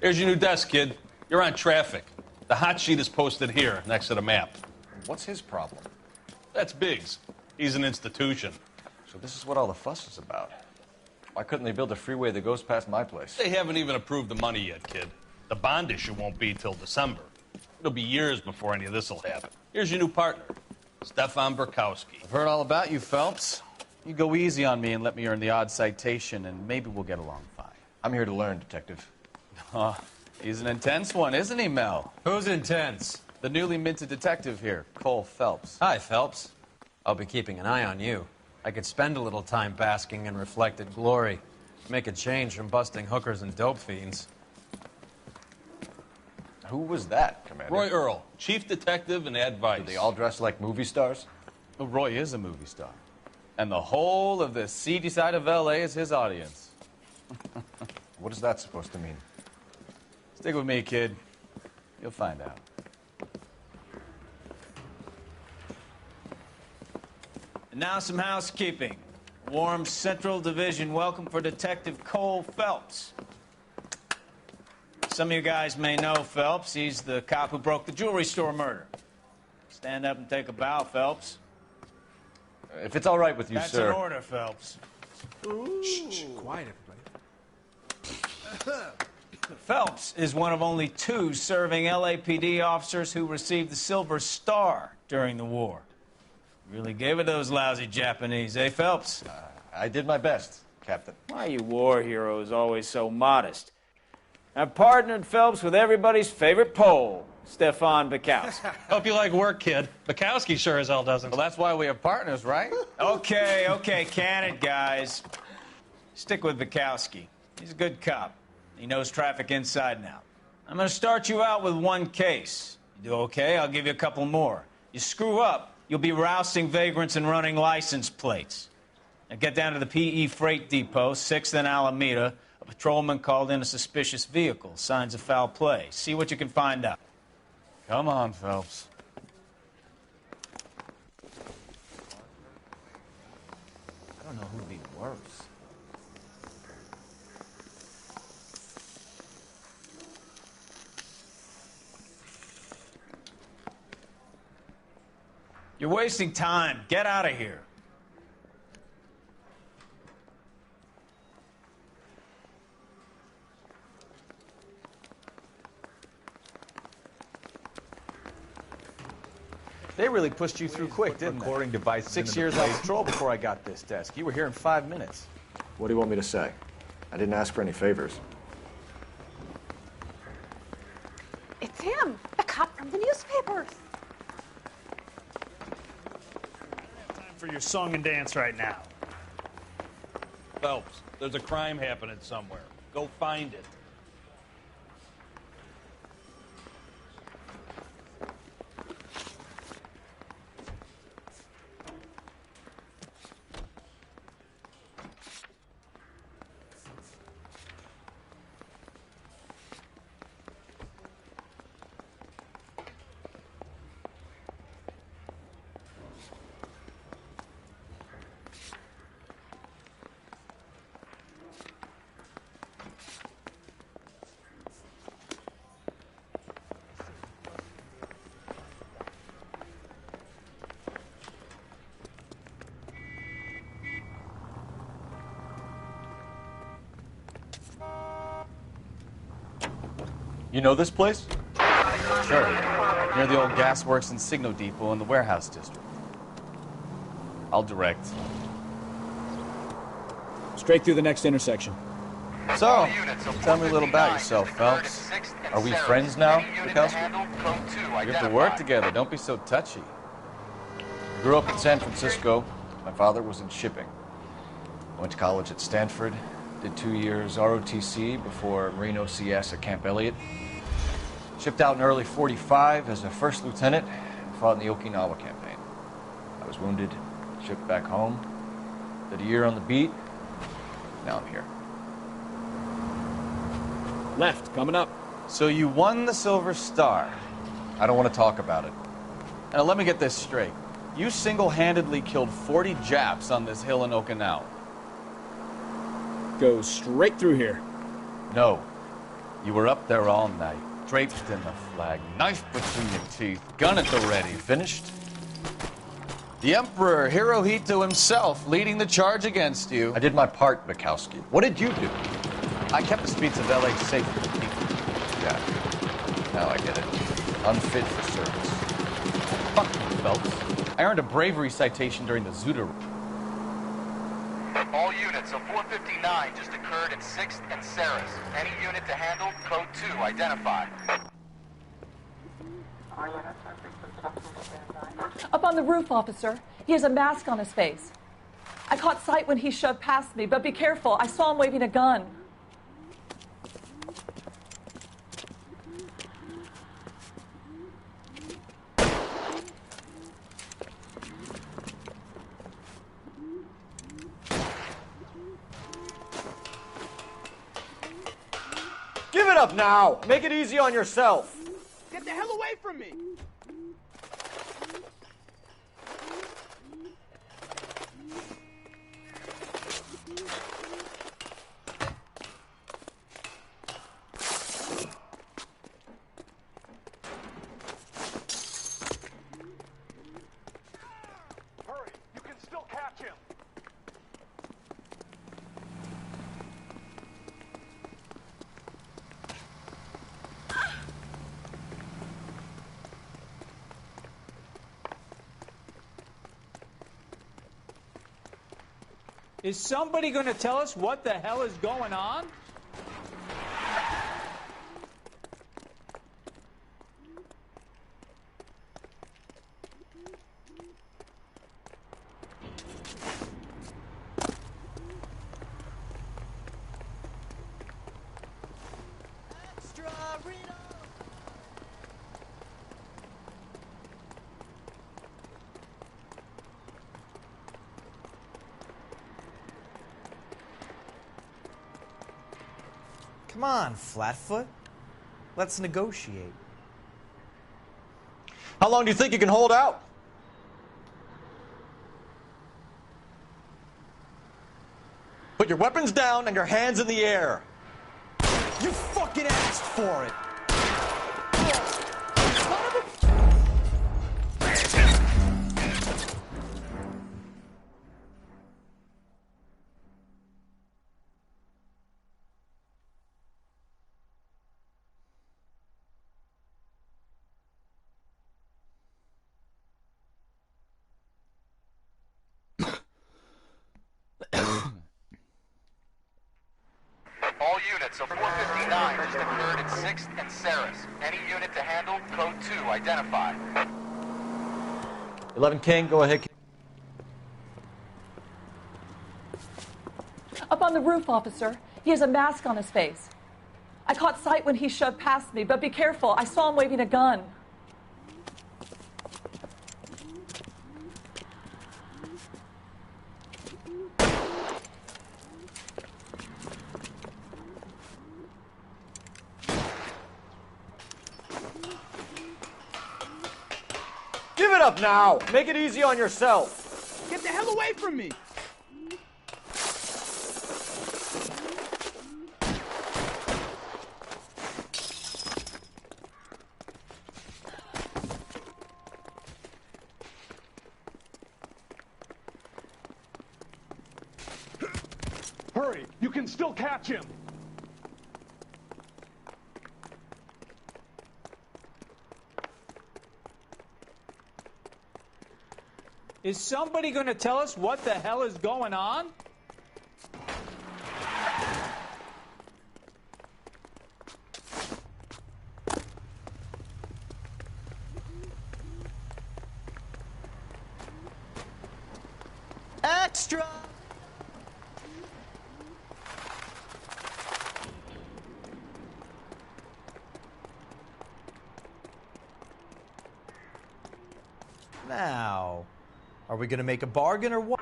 Here's your new desk, kid. You're on traffic. The hot sheet is posted here, next to the map. What's his problem? That's Biggs. He's an institution. So this is what all the fuss is about. Why couldn't they build a freeway that goes past my place? They haven't even approved the money yet, kid. The bond issue won't be till December. It'll be years before any of this will happen. Here's your new partner, Stefan Burkowski. I've heard all about you, Phelps. You go easy on me and let me earn the odd citation, and maybe we'll get along fine. I'm here to learn, Detective. Oh, he's an intense one, isn't he, Mel? Who's intense? The newly minted detective here, Cole Phelps. Hi, Phelps. I'll be keeping an eye on you. I could spend a little time basking in reflected glory. Make a change from busting hookers and dope fiends. Who was that, Commander? Roy Earl, chief detective and advice. Do they all dress like movie stars? Well, Roy is a movie star. And the whole of the seedy side of L.A. is his audience. What is that supposed to mean? Stick with me, kid. You'll find out. And now some housekeeping. Warm Central Division welcome for Detective Cole Phelps. Some of you guys may know Phelps. He's the cop who broke the jewelry store murder. Stand up and take a bow, Phelps. If it's all right with you, That's sir. an order, Phelps. Shh, quiet, everybody. Phelps is one of only 2 serving LAPD officers who received the Silver Star during the war. Really gave it those lousy Japanese, eh, Phelps? I did my best, Captain. Why are you war heroes always so modest? I've partnered Phelps with everybody's favorite Pole, Stefan Burkowski. Hope you like work, kid. Bukowski sure as hell doesn't. Well, that's why we have partners, right? Okay, can it, guys. Stick with Burkowski. He's a good cop. He knows traffic inside and out. I'm going to start you out with 1 case. You do okay, I'll give you a couple more. You screw up, you'll be rousting vagrants and running license plates. Now get down to the PE Freight Depot, 6th and Alameda. A patrolman called in a suspicious vehicle. Signs of foul play. See what you can find out. Come on, Phelps. I don't know who'd be worse. You're wasting time. Get out of here. They really pushed you through quick, didn't they? Recording devices. 6 years on patrol before I got this desk. You were here in 5 minutes. What do you want me to say? I didn't ask for any favors. It's him, the cop from the newspapers. Time for your song and dance right now. Phelps, there's a crime happening somewhere. Go find it. You know this place? Sure. Near the old gasworks and Signo Depot in the warehouse district. I'll direct. Straight through the next intersection. So, tell me a little about yourself, Phelps. Are we friends now, Burkowski? We have to work together. Don't be so touchy. I grew up in San Francisco. My father was in shipping. I went to college at Stanford. Did 2 years ROTC before Marine OCS at Camp Elliott. Shipped out in early '45 as a first lieutenant and fought in the Okinawa campaign. I was wounded, shipped back home, did a year on the beat. Now I'm here. Left, coming up. So you won the Silver Star. I don't want to talk about it. Now let me get this straight. You single-handedly killed 40 Japs on this hill in Okinawa. Go straight through here. No. You were up there all night, draped in the flag, knife between your teeth, gun at the ready. Finished? The Emperor Hirohito himself leading the charge against you. I did my part, Bukowski. What did you do? I kept the streets of LA safe for the people. Yeah. Now I get it. Unfit for service. Fuck you, Phelps. I earned a bravery citation during the Zuda. All units, a 459 just occurred at 6th and Saris. Any unit to handle, code 2, identify. Up on the roof, officer. He has a mask on his face. I caught sight when he shoved past me, but be careful. I saw him waving a gun. Give it up now! Make it easy on yourself! Get the hell away from me! Hurry, you can still catch him! Is somebody going to tell us what the hell is going on? Come on, Flatfoot. Let's negotiate. How long do you think you can hold out? Put your weapons down and your hands in the air. You fucking asked for it! All units, a 459 just occurred at 6th and Saris. Any unit to handle, code 2, identify. 11 King, go ahead. Up on the roof, officer. He has a mask on his face. I caught sight when he shoved past me, but be careful. I saw him waving a gun. Give it up now! Make it easy on yourself! Get the hell away from me! Hurry, you can still catch him! Is somebody going to tell us what the hell is going on? Extra! Now, are we going to make a bargain or what?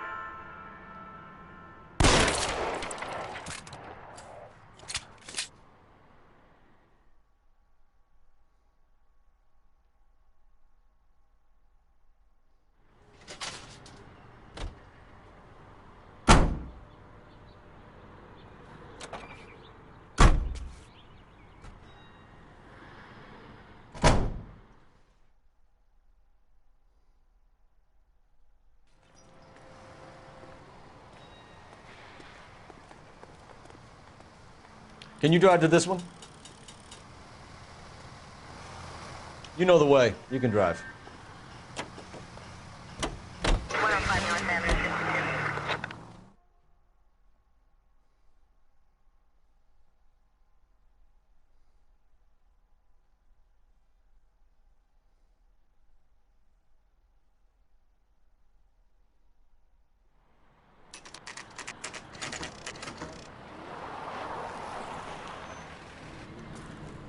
Can you drive to this one? You know the way. You can drive.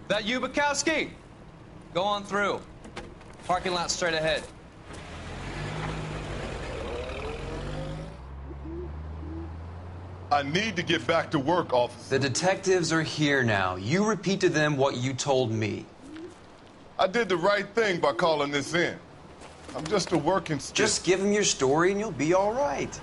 That you, Bukowski? Go on through. Parking lot straight ahead. I need to get back to work, officer. The detectives are here now. You repeat to them what you told me. I did the right thing by calling this in. I'm just a working stiff. Just give them your story and you'll be all right.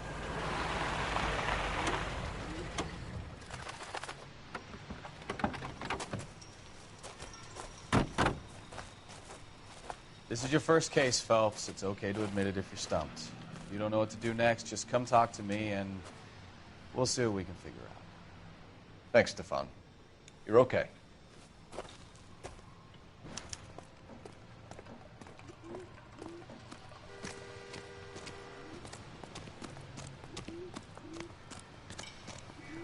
This is your first case, Phelps. It's okay to admit it if you're stumped. If you don't know what to do next, just come talk to me and we'll see what we can figure out. Thanks, Stefan. You're okay.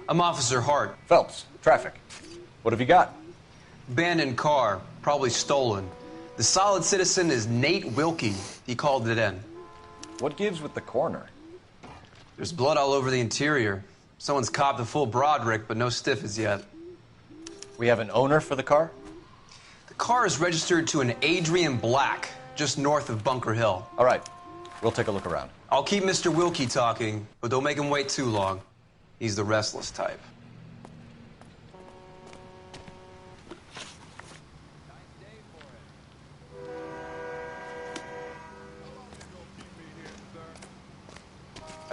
I'm Officer Hart. Phelps, traffic. What have you got? Abandoned car, probably stolen. The solid citizen is Nate Wilkie. He called it in. What gives with the coroner? There's blood all over the interior. Someone's copped a full Broderick, but no stiff as yet. We have an owner for the car? The car is registered to an Adrian Black, just north of Bunker Hill. All right. We'll take a look around. I'll keep Mr. Wilkie talking, but don't make him wait too long. He's the restless type.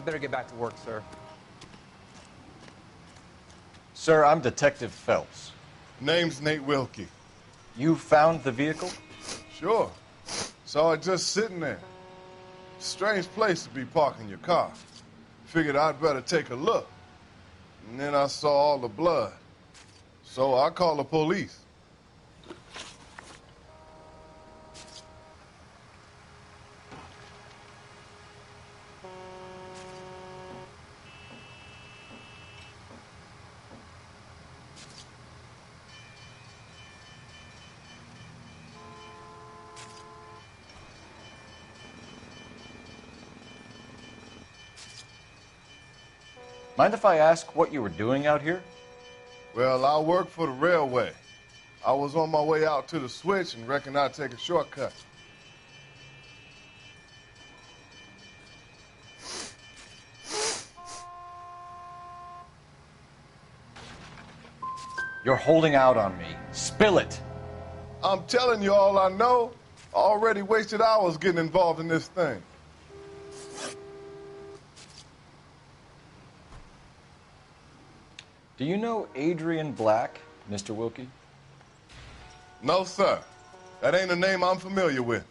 I better get back to work, sir. Sir, I'm Detective Phelps. Name's Nate Wilkie. You found the vehicle? Sure. Saw it just sitting there. Strange place to be parking your car. Figured I'd better take a look. And then I saw all the blood. So I called the police. Mind if I ask what you were doing out here? Well, I work for the railway. I was on my way out to the switch and reckoned I'd take a shortcut. You're holding out on me. Spill it. I'm telling you all I know. I already wasted hours getting involved in this thing. Do you know Adrian Black, Mr. Wilkie? No, sir. That ain't a name I'm familiar with.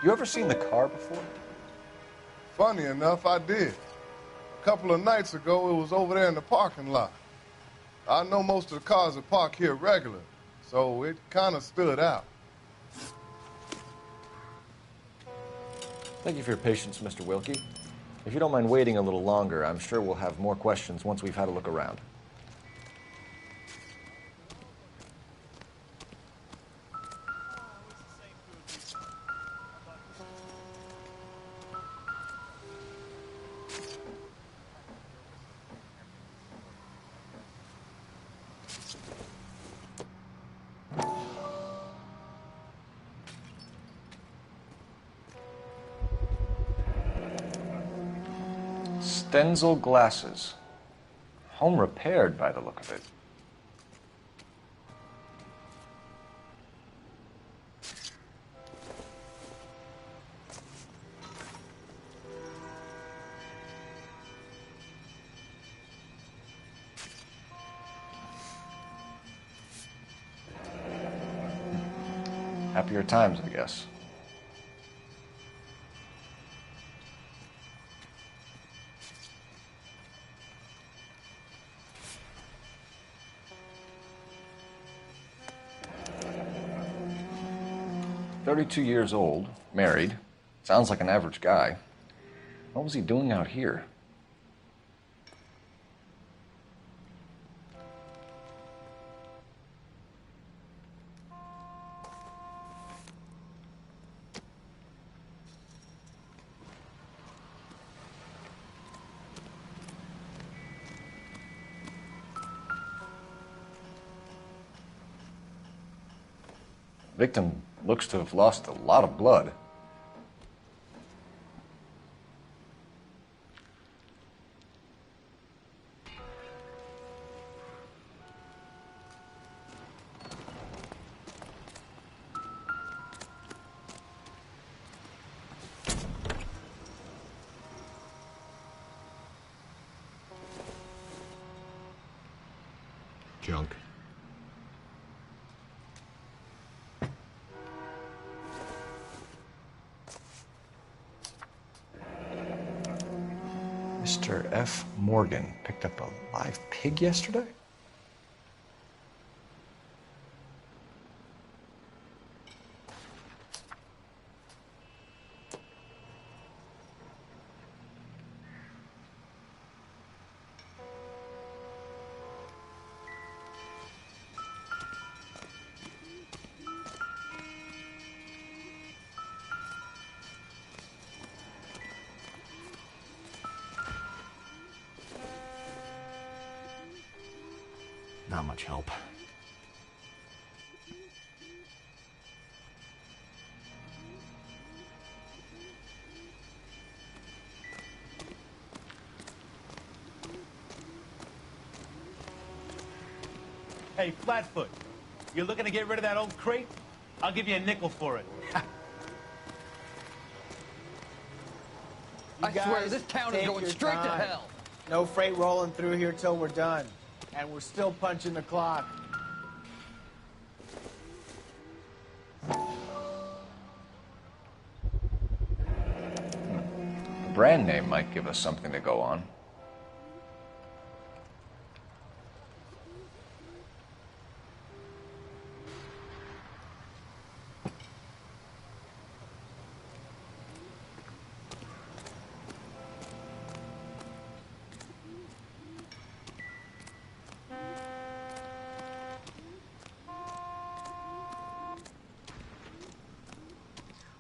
You ever seen the car before? Funny enough, I did. A couple of nights ago, it was over there in the parking lot. I know most of the cars that park here regular, so it kind of stood out. Thank you for your patience, Mr. Wilkie. If you don't mind waiting a little longer, I'm sure we'll have more questions once we've had a look around. Stenzel glasses. Home repaired by the look of it. Happier times, I guess. 32 years old, married. Sounds like an average guy. What was he doing out here? Victim looks to have lost a lot of blood. Junk. Mr. F. Morgan picked up a live pig yesterday? Not much help. Hey, Flatfoot, you're looking to get rid of that old crate? I'll give you a nickel for it. I swear, this town is going straight to hell. No freight rolling through here till we're done. And we're still punching the clock. The brand name might give us something to go on.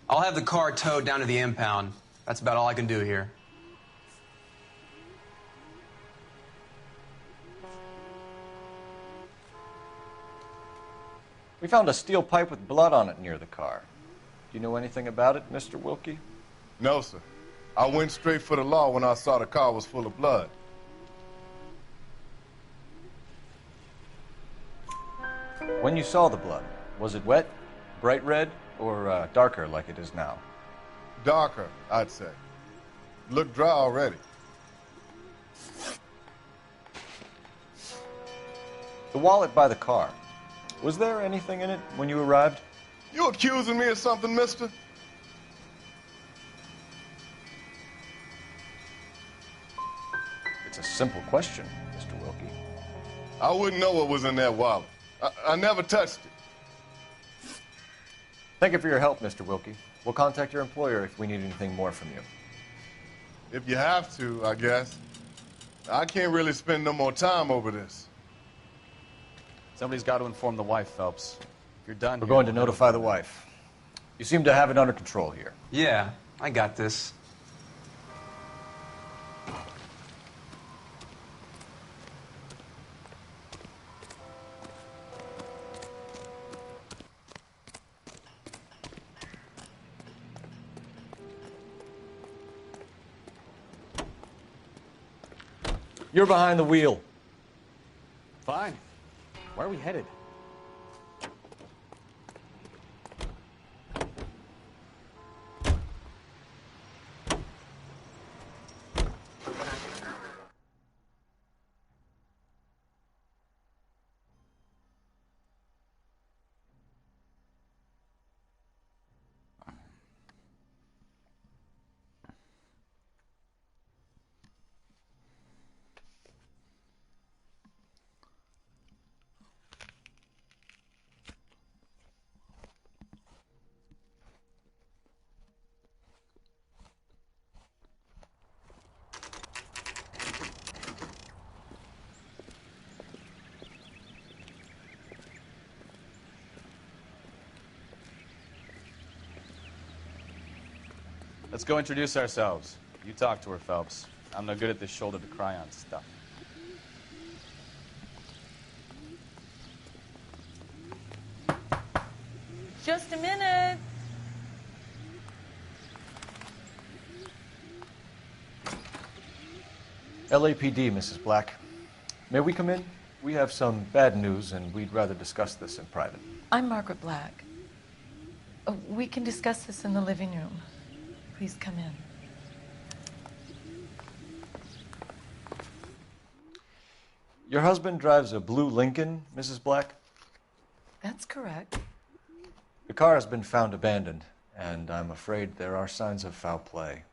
I'll have the car towed down to the impound. That's about all I can do here. We found a steel pipe with blood on it near the car. Do you know anything about it, Mr. Wilkie? No, sir. I went straight for the law when I saw the car was full of blood. When you saw the blood, was it wet, bright red, or darker like it is now? Darker, I'd say. Looked dry already. The wallet by the car. Was there anything in it when you arrived? You accusing me of something, mister? It's a simple question, Mr. Wilkie. I wouldn't know what was in that wallet. I never touched it. Thank you for your help, Mr. Wilkie. We'll contact your employer if we need anything more from you. If you have to, I guess. I can't really spend no more time over this. Somebody's got to inform the wife, Phelps. If you're done We're here, going to notify the wife. You seem to have it under control here. Yeah, I got this. You're behind the wheel. Fine. Where are we headed? Let's go introduce ourselves. You talk to her, Phelps. I'm no good at this shoulder to cry on stuff. Just a minute. LAPD, Mrs. Black. May we come in? We have some bad news, and we'd rather discuss this in private. I'm Margaret Black. We can discuss this in the living room. Please come in. Your husband drives a blue Lincoln, Mrs. Black? That's correct. The car has been found abandoned, and I'm afraid there are signs of foul play.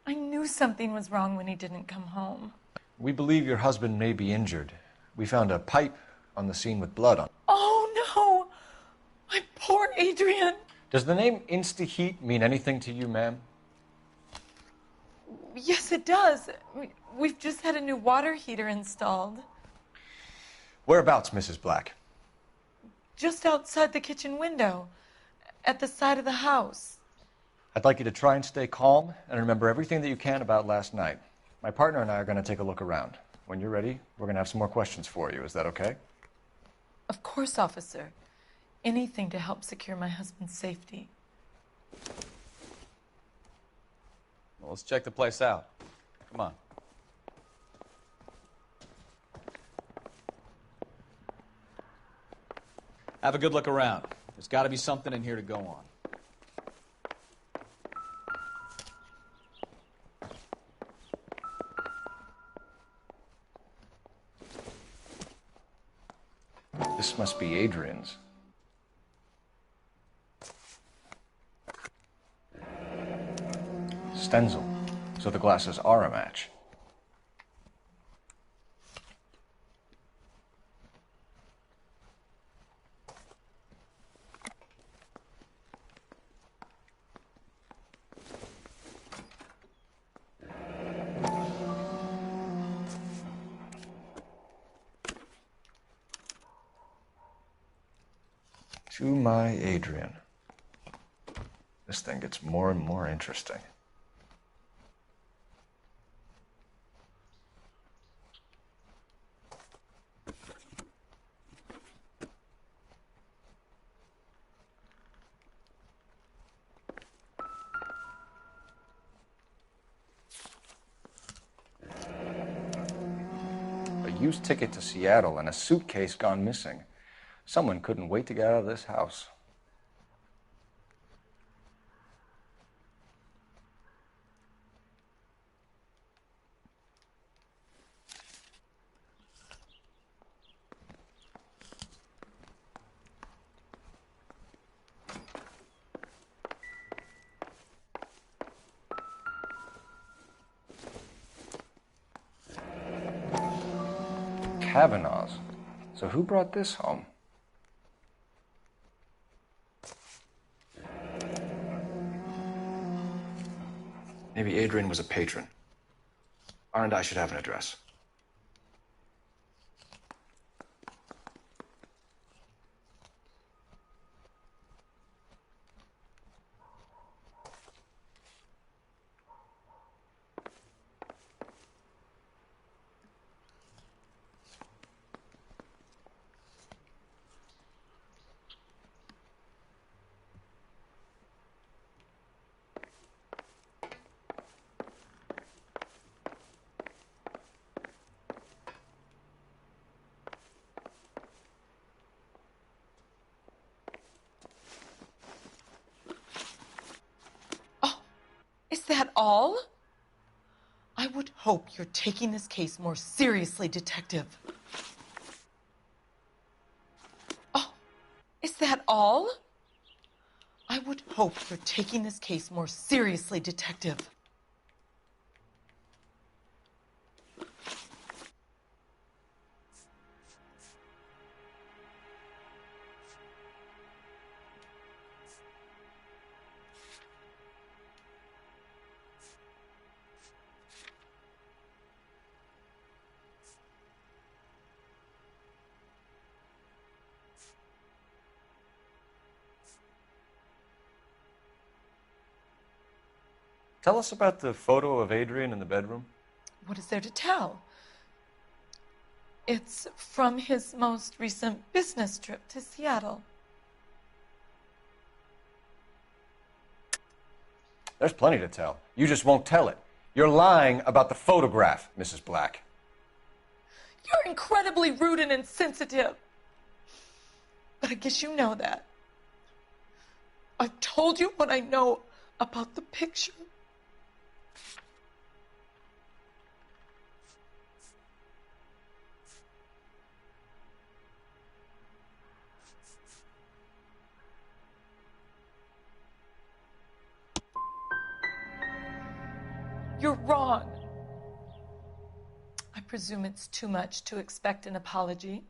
I knew something was wrong when he didn't come home. We believe your husband may be injured. We found a pipe on the scene with blood on it. Oh, no! My poor Adrian! Does the name Insta-Heat mean anything to you, ma'am? Yes, it does. We've just had a new water heater installed. Whereabouts, Mrs. Black? Just outside the kitchen window, at the side of the house. I'd like you to try and stay calm and remember everything that you can about last night. My partner and I are going to take a look around. When you're ready, we're going to have some more questions for you. Is that okay? Of course, officer. Anything to help secure my husband's safety. Well, let's check the place out. Come on. Have a good look around. There's got to be something in here to go on. This must be Adrian's. Stenzel. So the glasses are a match. To my Adrian. This thing gets more and more interesting. A used ticket to Seattle and a suitcase gone missing. Someone couldn't wait to get out of this house. Kavanaugh's. So who brought this home? Maybe Adrian was a patron. R&I should have an address. Is that all? I would hope you're taking this case more seriously, Detective. Oh, is that all? I would hope you're taking this case more seriously, Detective. Tell us about the photo of Adrian in the bedroom. What is there to tell? It's from his most recent business trip to Seattle. There's plenty to tell. You just won't tell it. You're lying about the photograph, Mrs. Black. You're incredibly rude and insensitive. But I guess you know that. I've told you what I know about the picture. You're wrong. I presume it's too much to expect an apology.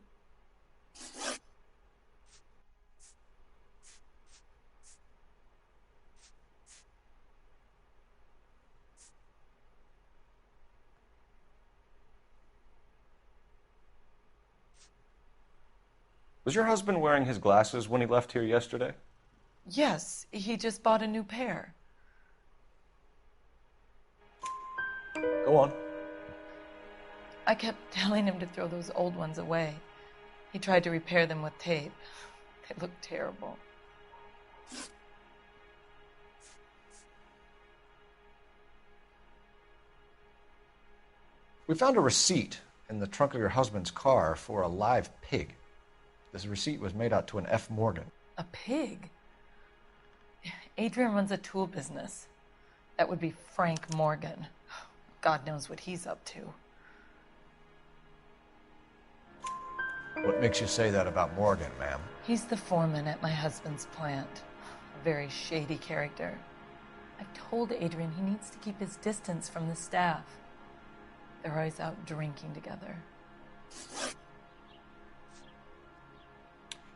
Was your husband wearing his glasses when he left here yesterday? Yes, he just bought a new pair. Go on. I kept telling him to throw those old ones away. He tried to repair them with tape. They looked terrible. We found a receipt in the trunk of your husband's car for a live pig. This receipt was made out to an F. Morgan. A pig? Adrian runs a tool business. That would be Frank Morgan. God knows what he's up to. What makes you say that about Morgan, ma'am? He's the foreman at my husband's plant. A very shady character. I've told Adrian he needs to keep his distance from the staff. They're always out drinking together.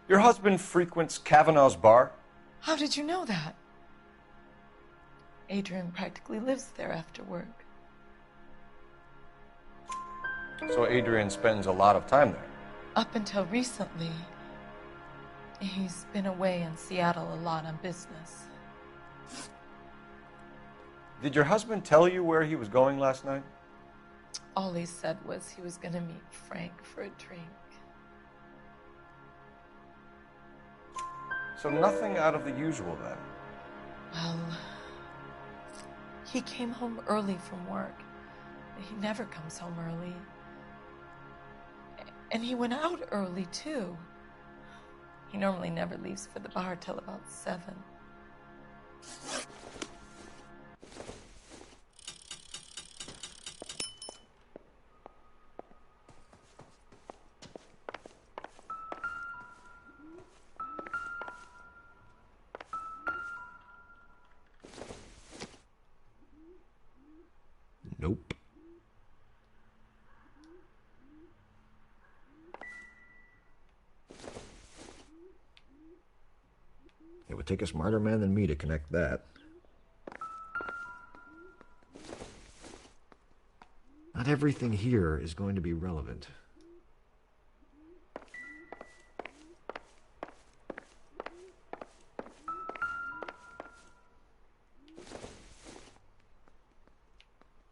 Your husband frequents Kavanaugh's bar? How did you know that? Adrian practically lives there after work. So Adrian spends a lot of time there? Up until recently, he's been away in Seattle a lot on business. Did your husband tell you where he was going last night? All he said was he was going to meet Frank for a drink. So nothing out of the usual then? Well, he came home early from work. He never comes home early. And he went out early, too. He normally never leaves for the bar till about 7. Nope. It would take a smarter man than me to connect that. Not everything here is going to be relevant.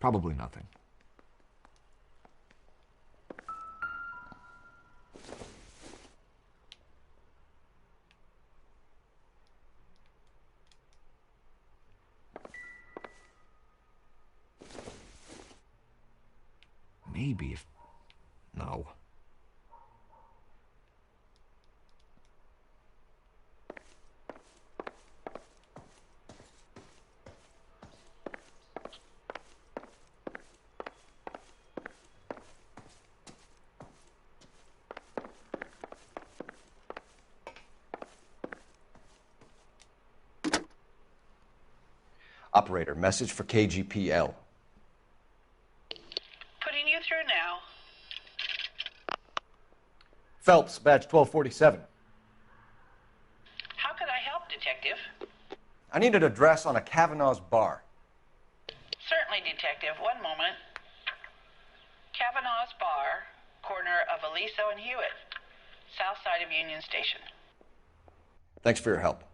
Probably nothing. Maybe if... No. Operator, message for KGPL. Putting you through now. Phelps, badge 1247. How could I help, Detective? I need an address on a Kavanaugh's bar. Certainly, Detective. One moment. Kavanaugh's Bar, corner of Aliso and Hewitt, south side of Union Station. Thanks for your help.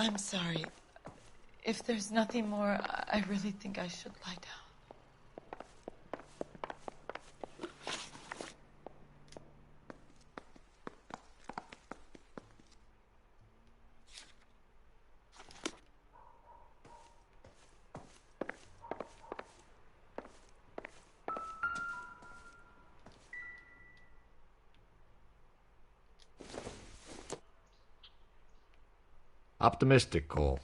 I'm sorry. If there's nothing more, I really think I should lie down. Optimistic, Cole.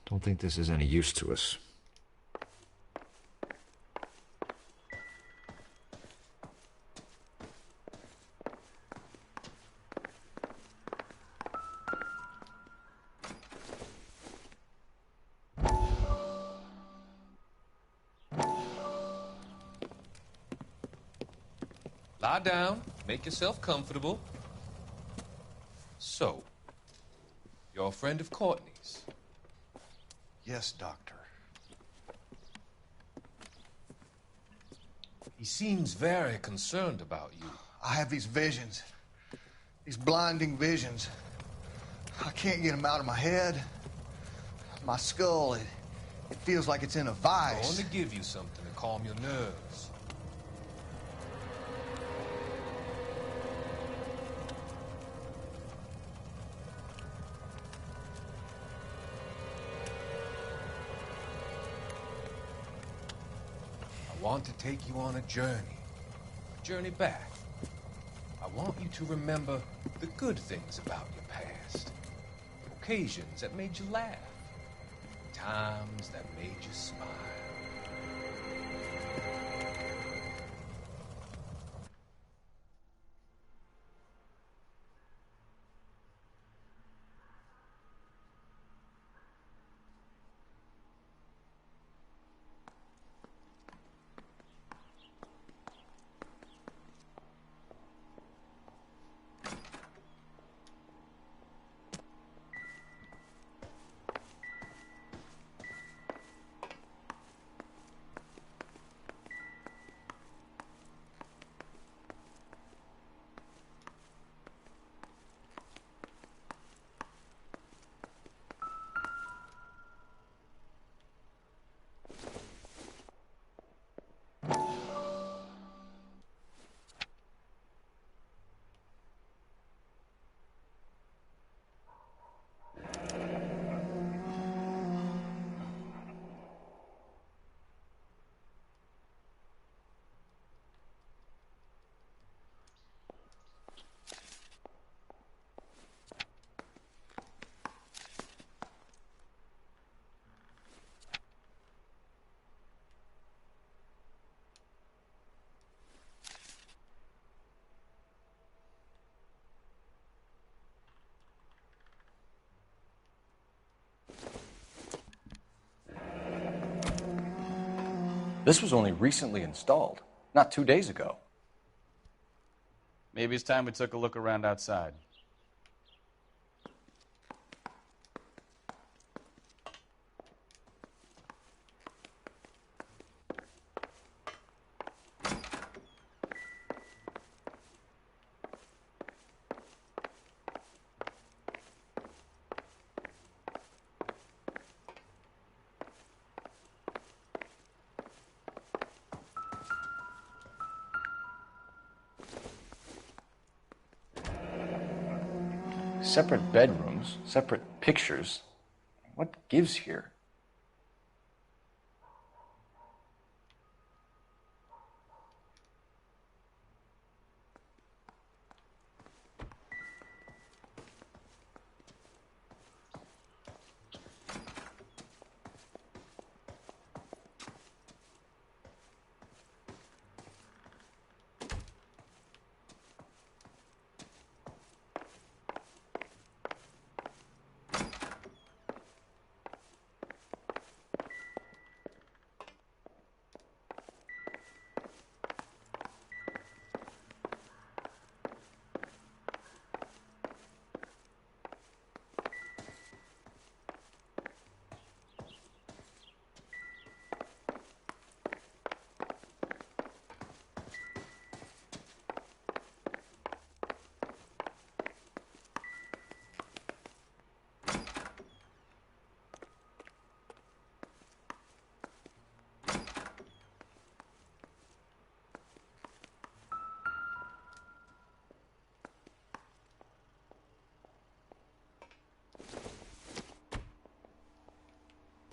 Don't think this is any use to us. Lie down, make yourself comfortable. So, you're a friend of Courtney's? Yes, Doctor. He seems very concerned about you. I have these visions. These blinding visions. I can't get them out of my head. My skull, it feels like it's in a I vice. want to give you something to calm your nerves. I want to take you on a journey back. I want you to remember the good things about your past, occasions that made you laugh, times that made you smile. This was only recently installed, not 2 days ago. Maybe it's time we took a look around outside. Separate bedrooms, separate pictures. What gives here?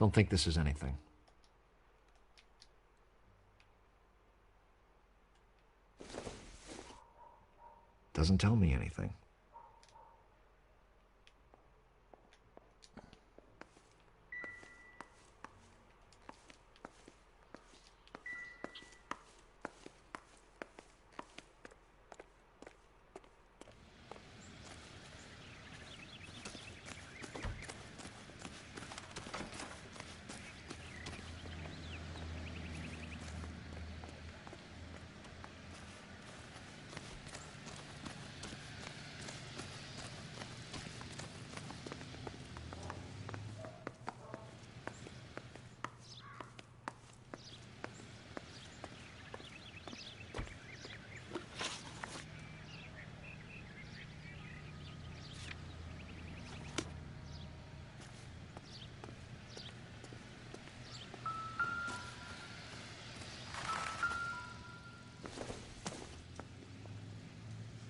Don't think this is anything. Doesn't tell me anything.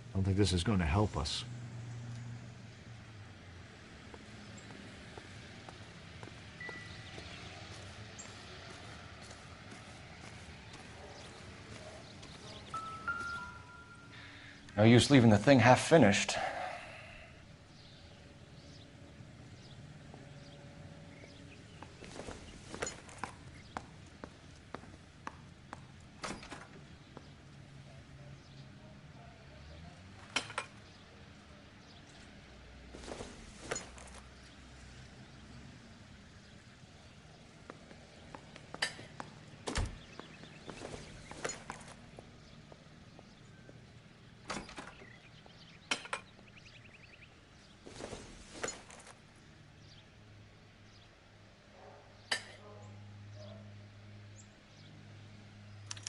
I don't think this is going to help us. No use leaving the thing half finished.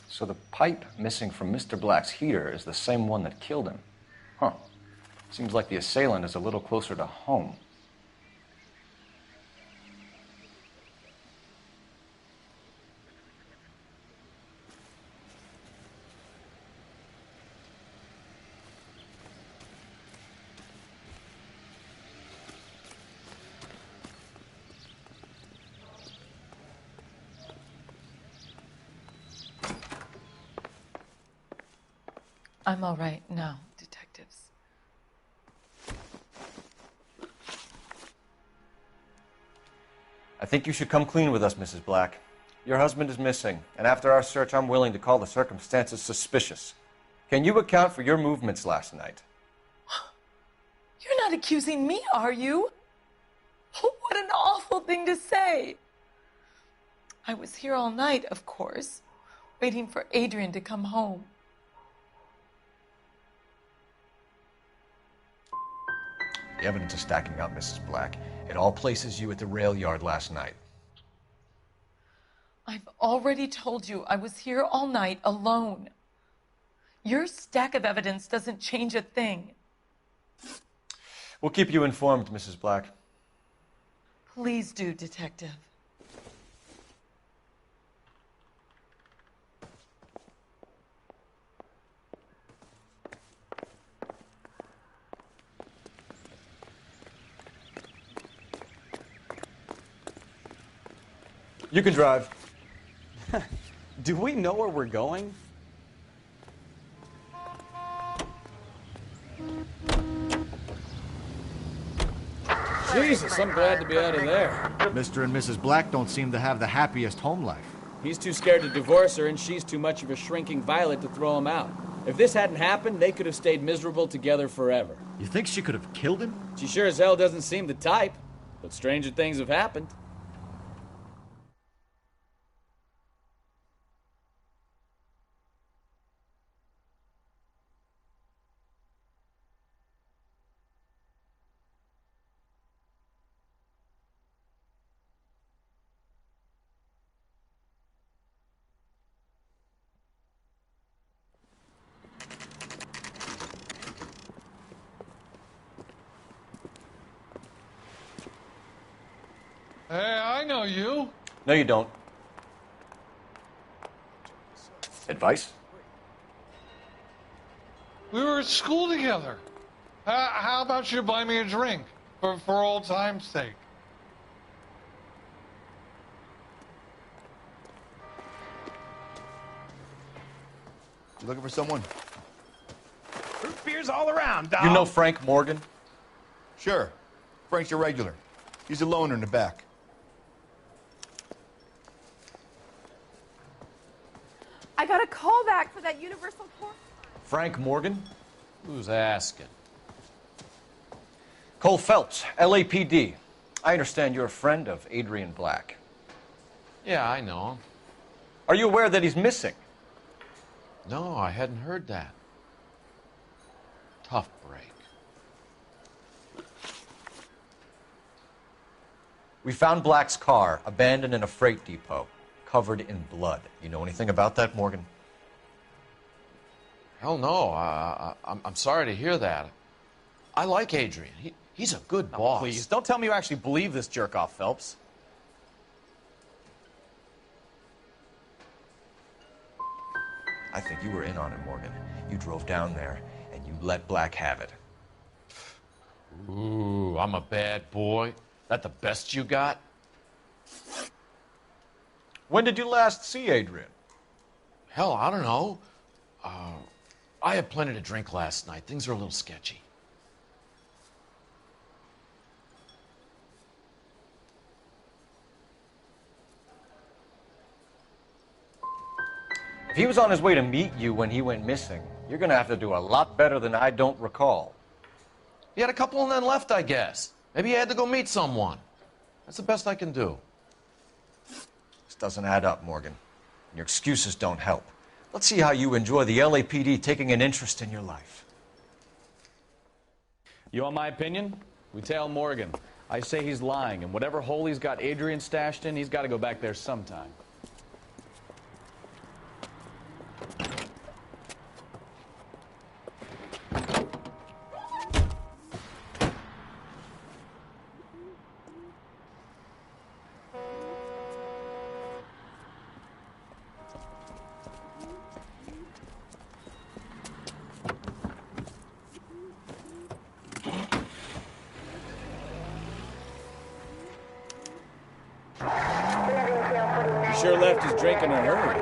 So the pipe missing from Mr. Black's heater is the same one that killed him. Huh. Seems like the assailant is a little closer to home. I'm all right now, detectives. I think you should come clean with us, Mrs. Black. Your husband is missing, and after our search, I'm willing to call the circumstances suspicious. Can you account for your movements last night? You're not accusing me, are you? What an awful thing to say. I was here all night, of course, waiting for Adrian to come home. The evidence is stacking up, Mrs. Black. It all places you at the rail yard last night. I've already told you I was here all night alone. Your stack of evidence doesn't change a thing. We'll keep you informed, Mrs. Black. Please do, Detective. You can drive. Do we know where we're going? Jesus, I'm glad to be out of there. Mr. and Mrs. Black don't seem to have the happiest home life. He's too scared to divorce her, and she's too much of a shrinking violet to throw him out. If this hadn't happened, they could have stayed miserable together forever. You think she could have killed him? She sure as hell doesn't seem the type, but stranger things have happened. Hey, I know you. No, you don't. Advice? We were at school together. How about you buy me a drink for old time's sake? You looking for someone? Root beers all around, dog. You know Frank Morgan? Sure. Frank's your regular. He's a loner in the back. I got a call back for that Universal Court. Frank Morgan? Who's asking? Cole Phelps, LAPD. I understand you're a friend of Adrian Black. Yeah, I know him. Are you aware that he's missing? No, I hadn't heard that. Tough break. We found Black's car abandoned in a freight depot, covered in blood. You know anything about that, Morgan? Hell no. I'm sorry to hear that. I like Adrian. He's a good boss. Please, don't tell me you actually believe this jerk-off, Phelps. I think you were in on it, Morgan. You drove down there, and you let Black have it. Ooh, I'm a bad boy. That the best you got? When did you last see Adrian? Hell, I don't know. I had plenty to drink last night. Things are a little sketchy. If he was on his way to meet you when he went missing, you're going to have to do a lot better than I don't recall. He had a couple and then left, I guess. Maybe he had to go meet someone. That's the best I can do. This doesn't add up, Morgan. Your excuses don't help. Let's see how you enjoy the LAPD taking an interest in your life. You want my opinion? We tail Morgan. I say he's lying, and whatever hole he's got Adrian stashed in, he's got to go back there sometime. Sure left his drink in a hurry.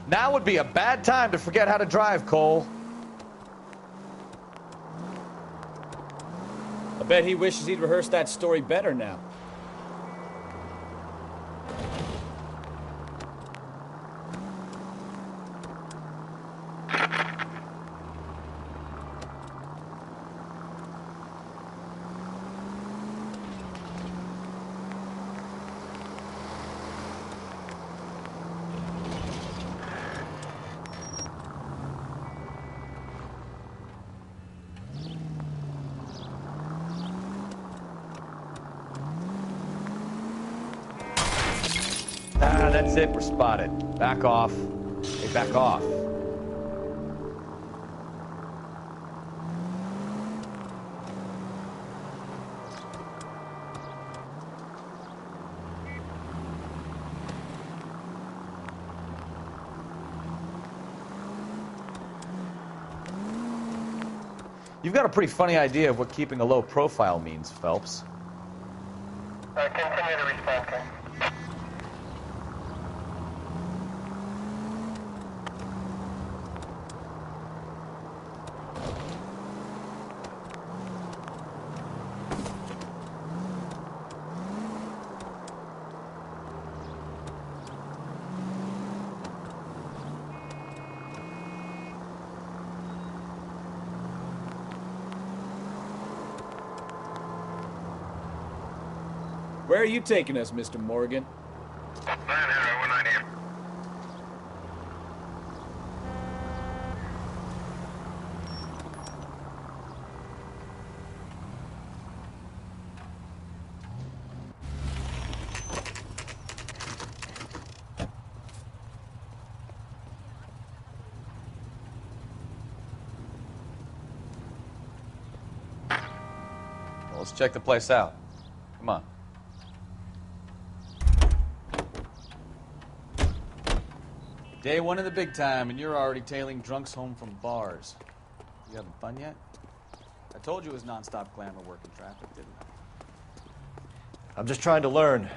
Now would be a bad time to forget how to drive, Cole. I bet he wishes he'd rehearsed that story better now. That's it, we're spotted. Back off. Hey, back off. You've got a pretty funny idea of what keeping a low profile means, Phelps. Continue to respond, sir. Where are you taking us, Mr. Morgan? Well, let's check the place out. Come on. Day one of the big time, and you're already tailing drunks home from bars. You having fun yet? I told you it was nonstop glamour work in traffic, didn't I? I'm just trying to learn.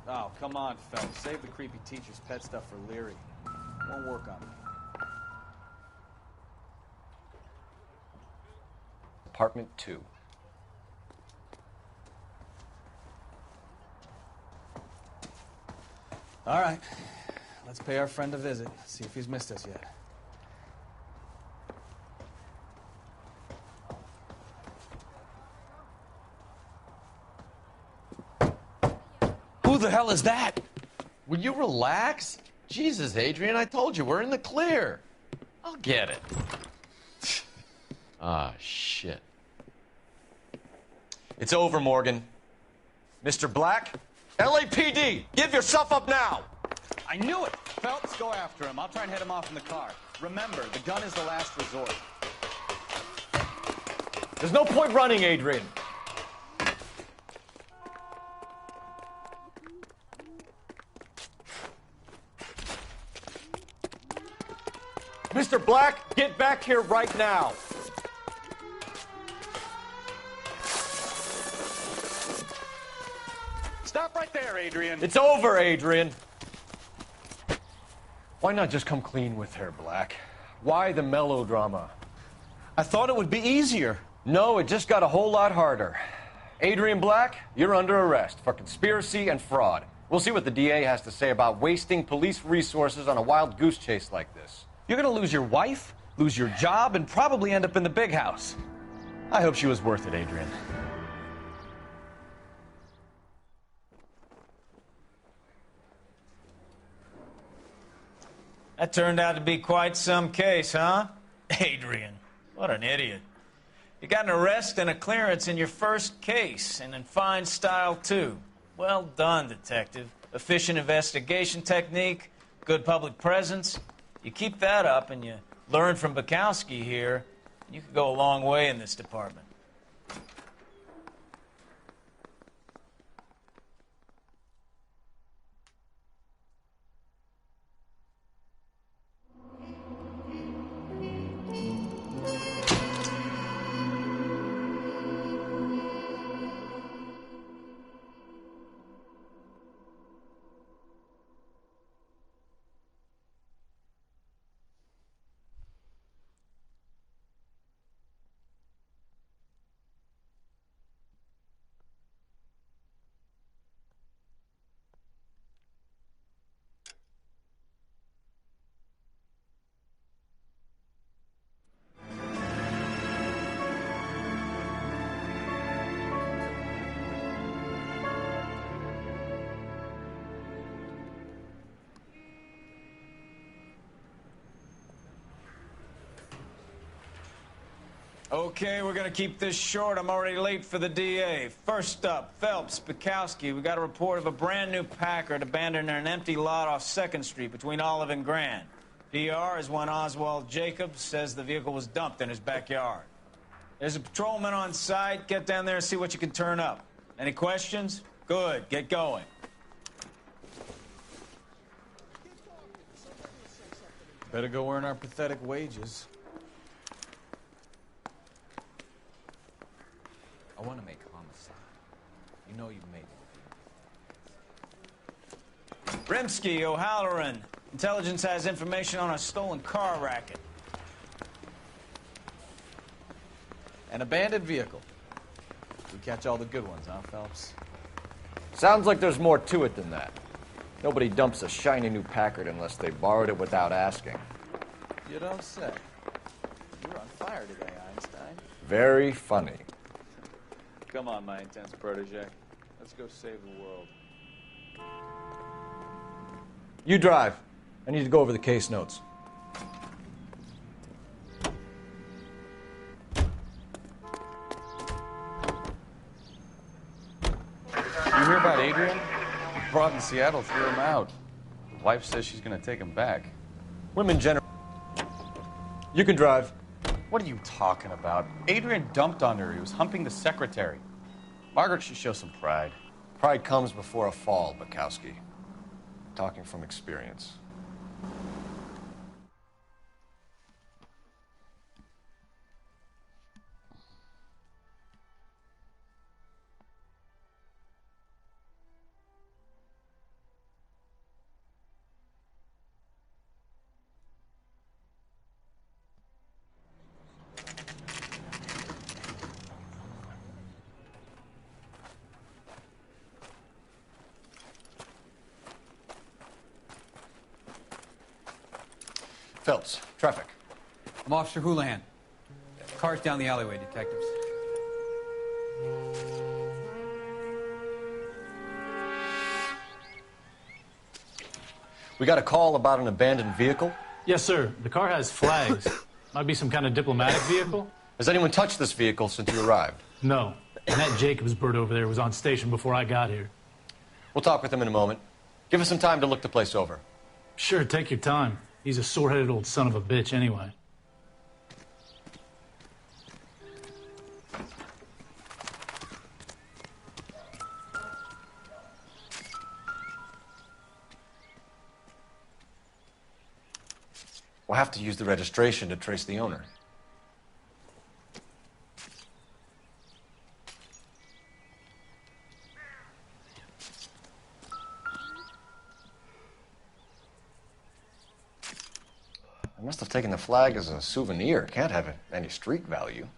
Oh, come on, Phelps. Save the creepy teacher's pet stuff for Leary. Won't work on me. apartment 2. All right. Let's pay our friend a visit, see if he's missed us yet. Who the hell is that? Will you relax? Jesus, Adrian, I told you, we're in the clear. I'll get it. Ah, shit. It's over, Morgan. Mr. Black, LAPD, give yourself up now! I knew it! Phelps, go after him. I'll try and head him off in the car. Remember, the gun is the last resort. There's no point running, Adrian. Mr. Black, get back here right now. Stop right there, Adrian. It's over, Adrian. Why not just come clean with her, Black? Why the melodrama? I thought it would be easier. No, it just got a whole lot harder. Adrian Black, you're under arrest for conspiracy and fraud. We'll see what the DA has to say about wasting police resources on a wild goose chase like this. You're gonna lose your wife, lose your job, and probably end up in the big house. I hope she was worth it, Adrian. That turned out to be quite some case, huh? Adrian, what an idiot. You got an arrest and a clearance in your first case, and in fine style, too. Well done, detective. Efficient investigation technique, good public presence. You keep that up and you learn from Bukowski here, you could go a long way in this department. Okay, we're gonna keep this short. I'm already late for the DA. First up, Phelps, Bukowski. We got a report of a brand new Packard abandoned in an empty lot off 2nd Street between Olive and Grand. PR is one Oswald Jacobs says the vehicle was dumped in his backyard. There's a patrolman on site. Get down there and see what you can turn up. Any questions? Good, get going. Better go earn our pathetic wages. I want to make homicide. You know you've made it. Rimsky, O'Halloran. Intelligence has information on a stolen car racket. An abandoned vehicle. We catch all the good ones, huh, Phelps? Sounds like there's more to it than that. Nobody dumps a shiny new Packard unless they borrowed it without asking. You don't say. You're on fire today, Einstein. Very funny. Come on, my intense protege. Let's go save the world. You drive. I need to go over the case notes. You hear about Adrian? The broad in Seattle threw him out. The wife says she's going to take him back. Women generally. You can drive. What are you talking about? Adrian dumped on her. He was humping the secretary. Margaret should show some pride. Pride comes before a fall, Bukowski. Talking from experience. Phelps, traffic. I'm Officer Houlihan. Car's down the alleyway, detectives. We got a call about an abandoned vehicle. Yes, sir. The car has flags. Might be some kind of diplomatic vehicle. Has anyone touched this vehicle since you arrived? No. And that Jacobs bird over there was on station before I got here. We'll talk with him in a moment. Give us some time to look the place over. Sure, take your time. He's a sore-headed old son of a bitch anyway. We'll have to use the registration to trace the owner. I must have taken the flag as a souvenir. Can't have any street value.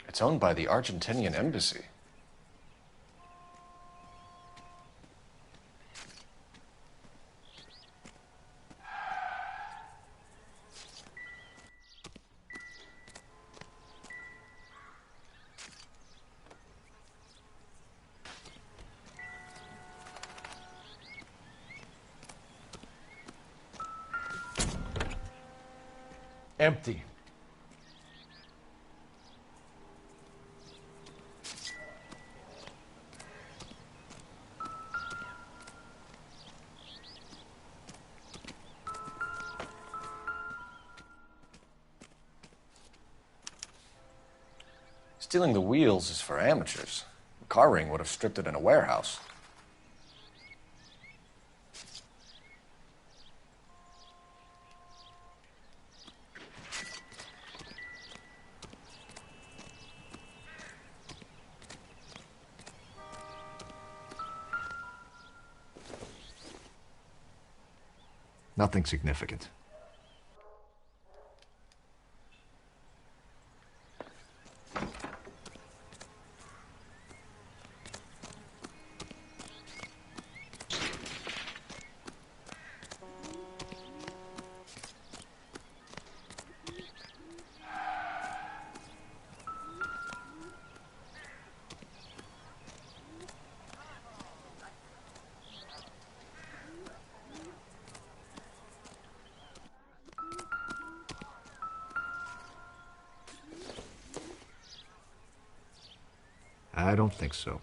It's owned by the Argentinian embassy. Empty. Stealing the wheels is for amateurs. The car ring would have stripped it in a warehouse. Nothing significant. I don't think so.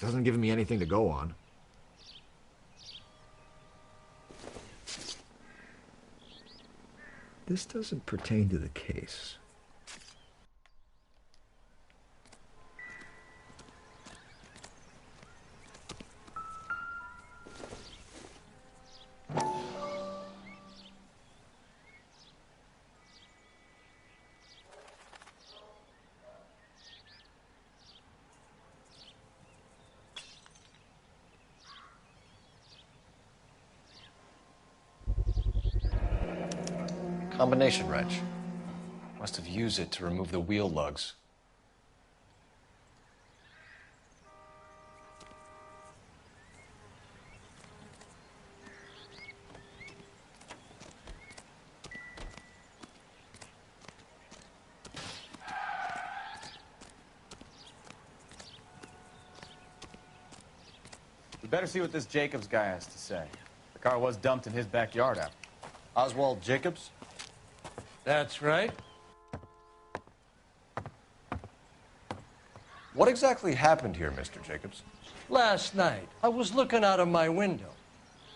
Doesn't give me anything to go on. This doesn't pertain to the case. Combination wrench. Must have used it to remove the wheel lugs. We better see what this Jacobs guy has to say. The car was dumped in his backyard after. Oswald Jacobs? That's right. What exactly happened here, Mr. Jacobs? Last night, I was looking out of my window.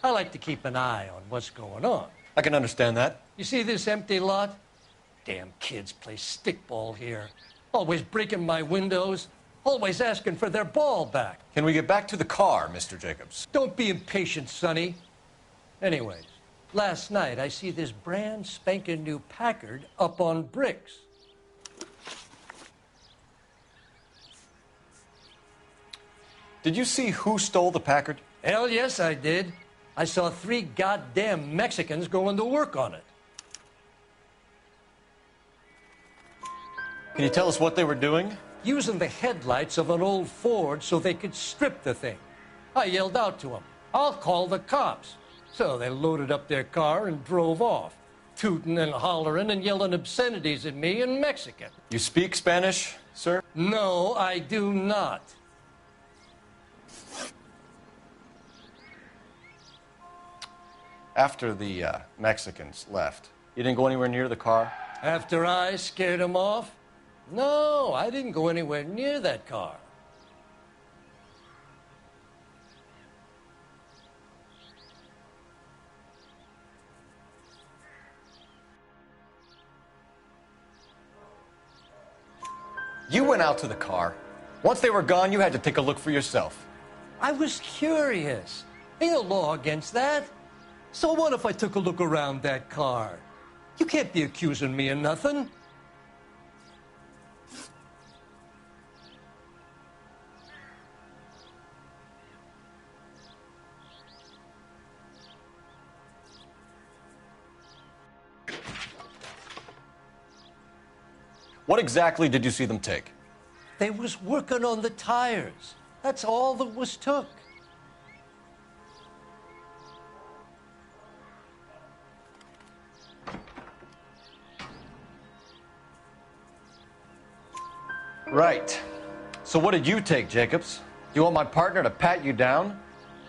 I like to keep an eye on what's going on. I can understand that. You see this empty lot? Damn kids play stickball here. Always breaking my windows. Always asking for their ball back. Can we get back to the car, Mr. Jacobs? Don't be impatient, Sonny. Anyways, last night I see this brand spanking new Packard up on bricks. Did you see who stole the Packard? Hell yes, I did. I saw 3 goddamn Mexicans going to work on it. Can you tell us what they were doing? Using the headlights of an old Ford so they could strip the thing. I yelled out to them, "I'll call the cops." So they loaded up their car and drove off, tooting and hollering and yelling obscenities at me in Mexican. You speak Spanish, sir? No, I do not. After the Mexicans left, you didn't go anywhere near the car? After I scared them off? No, I didn't go anywhere near that car. You went out to the car. Once they were gone, you had to take a look for yourself. I was curious. Ain't no law against that. So what if I took a look around that car? You can't be accusing me of nothing. What exactly did you see them take? They was working on the tires. That's all that was took. Right. So what did you take, Jacobs? You want my partner to pat you down?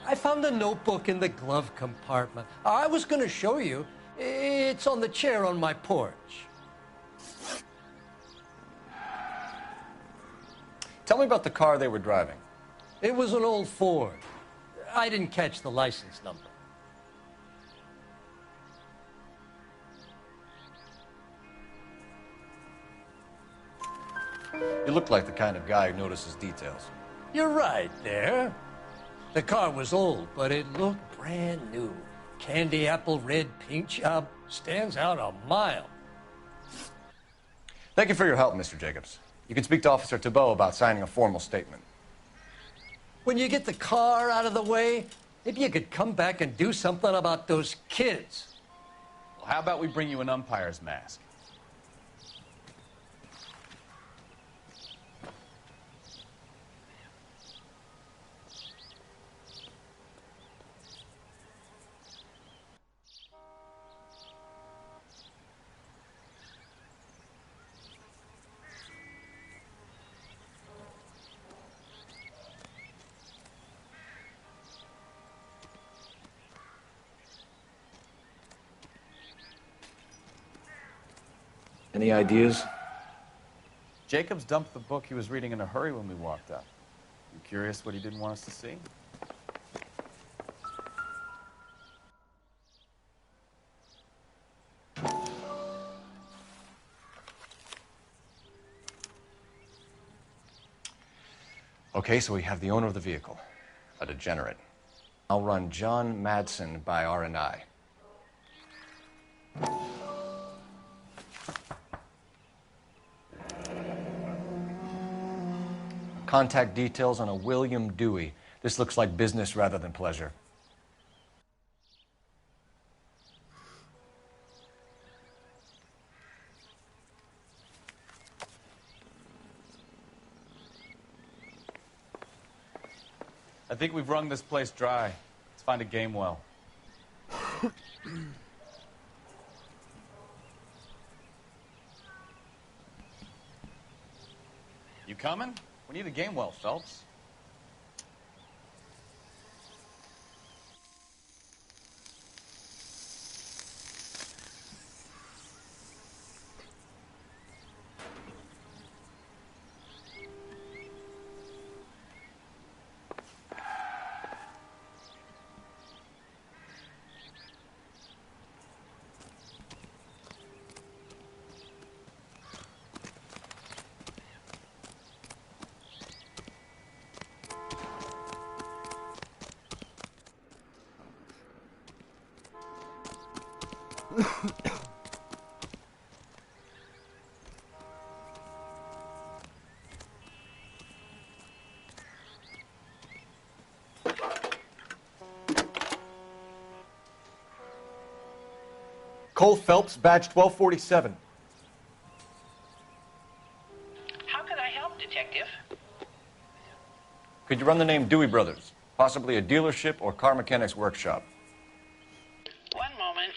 I found a notebook in the glove compartment. I was going to show you. It's on the chair on my porch. Tell me about the car they were driving. It was an old Ford. I didn't catch the license number. You look like the kind of guy who notices details. You're right there. The car was old, but it looked brand new. Candy apple red paint job stands out a mile. Thank you for your help, Mr. Jacobs. You can speak to Officer Thibault about signing a formal statement. When you get the car out of the way, maybe you could come back and do something about those kids. Well, how about we bring you an umpire's mask? Any ideas? Jacobs dumped the book he was reading in a hurry when we walked up. You curious what he didn't want us to see? Okay, so we have the owner of the vehicle, a degenerate. I'll run John Madsen by R&I. Contact details on a William Dewey. This looks like business rather than pleasure. I think we've wrung this place dry. Let's find a game well. You coming? We need a game well, Phelps. Cole Phelps, badge 1247. How can I help, Detective? Could you run the name Dewey Brothers? Possibly a dealership or car mechanics workshop. One moment.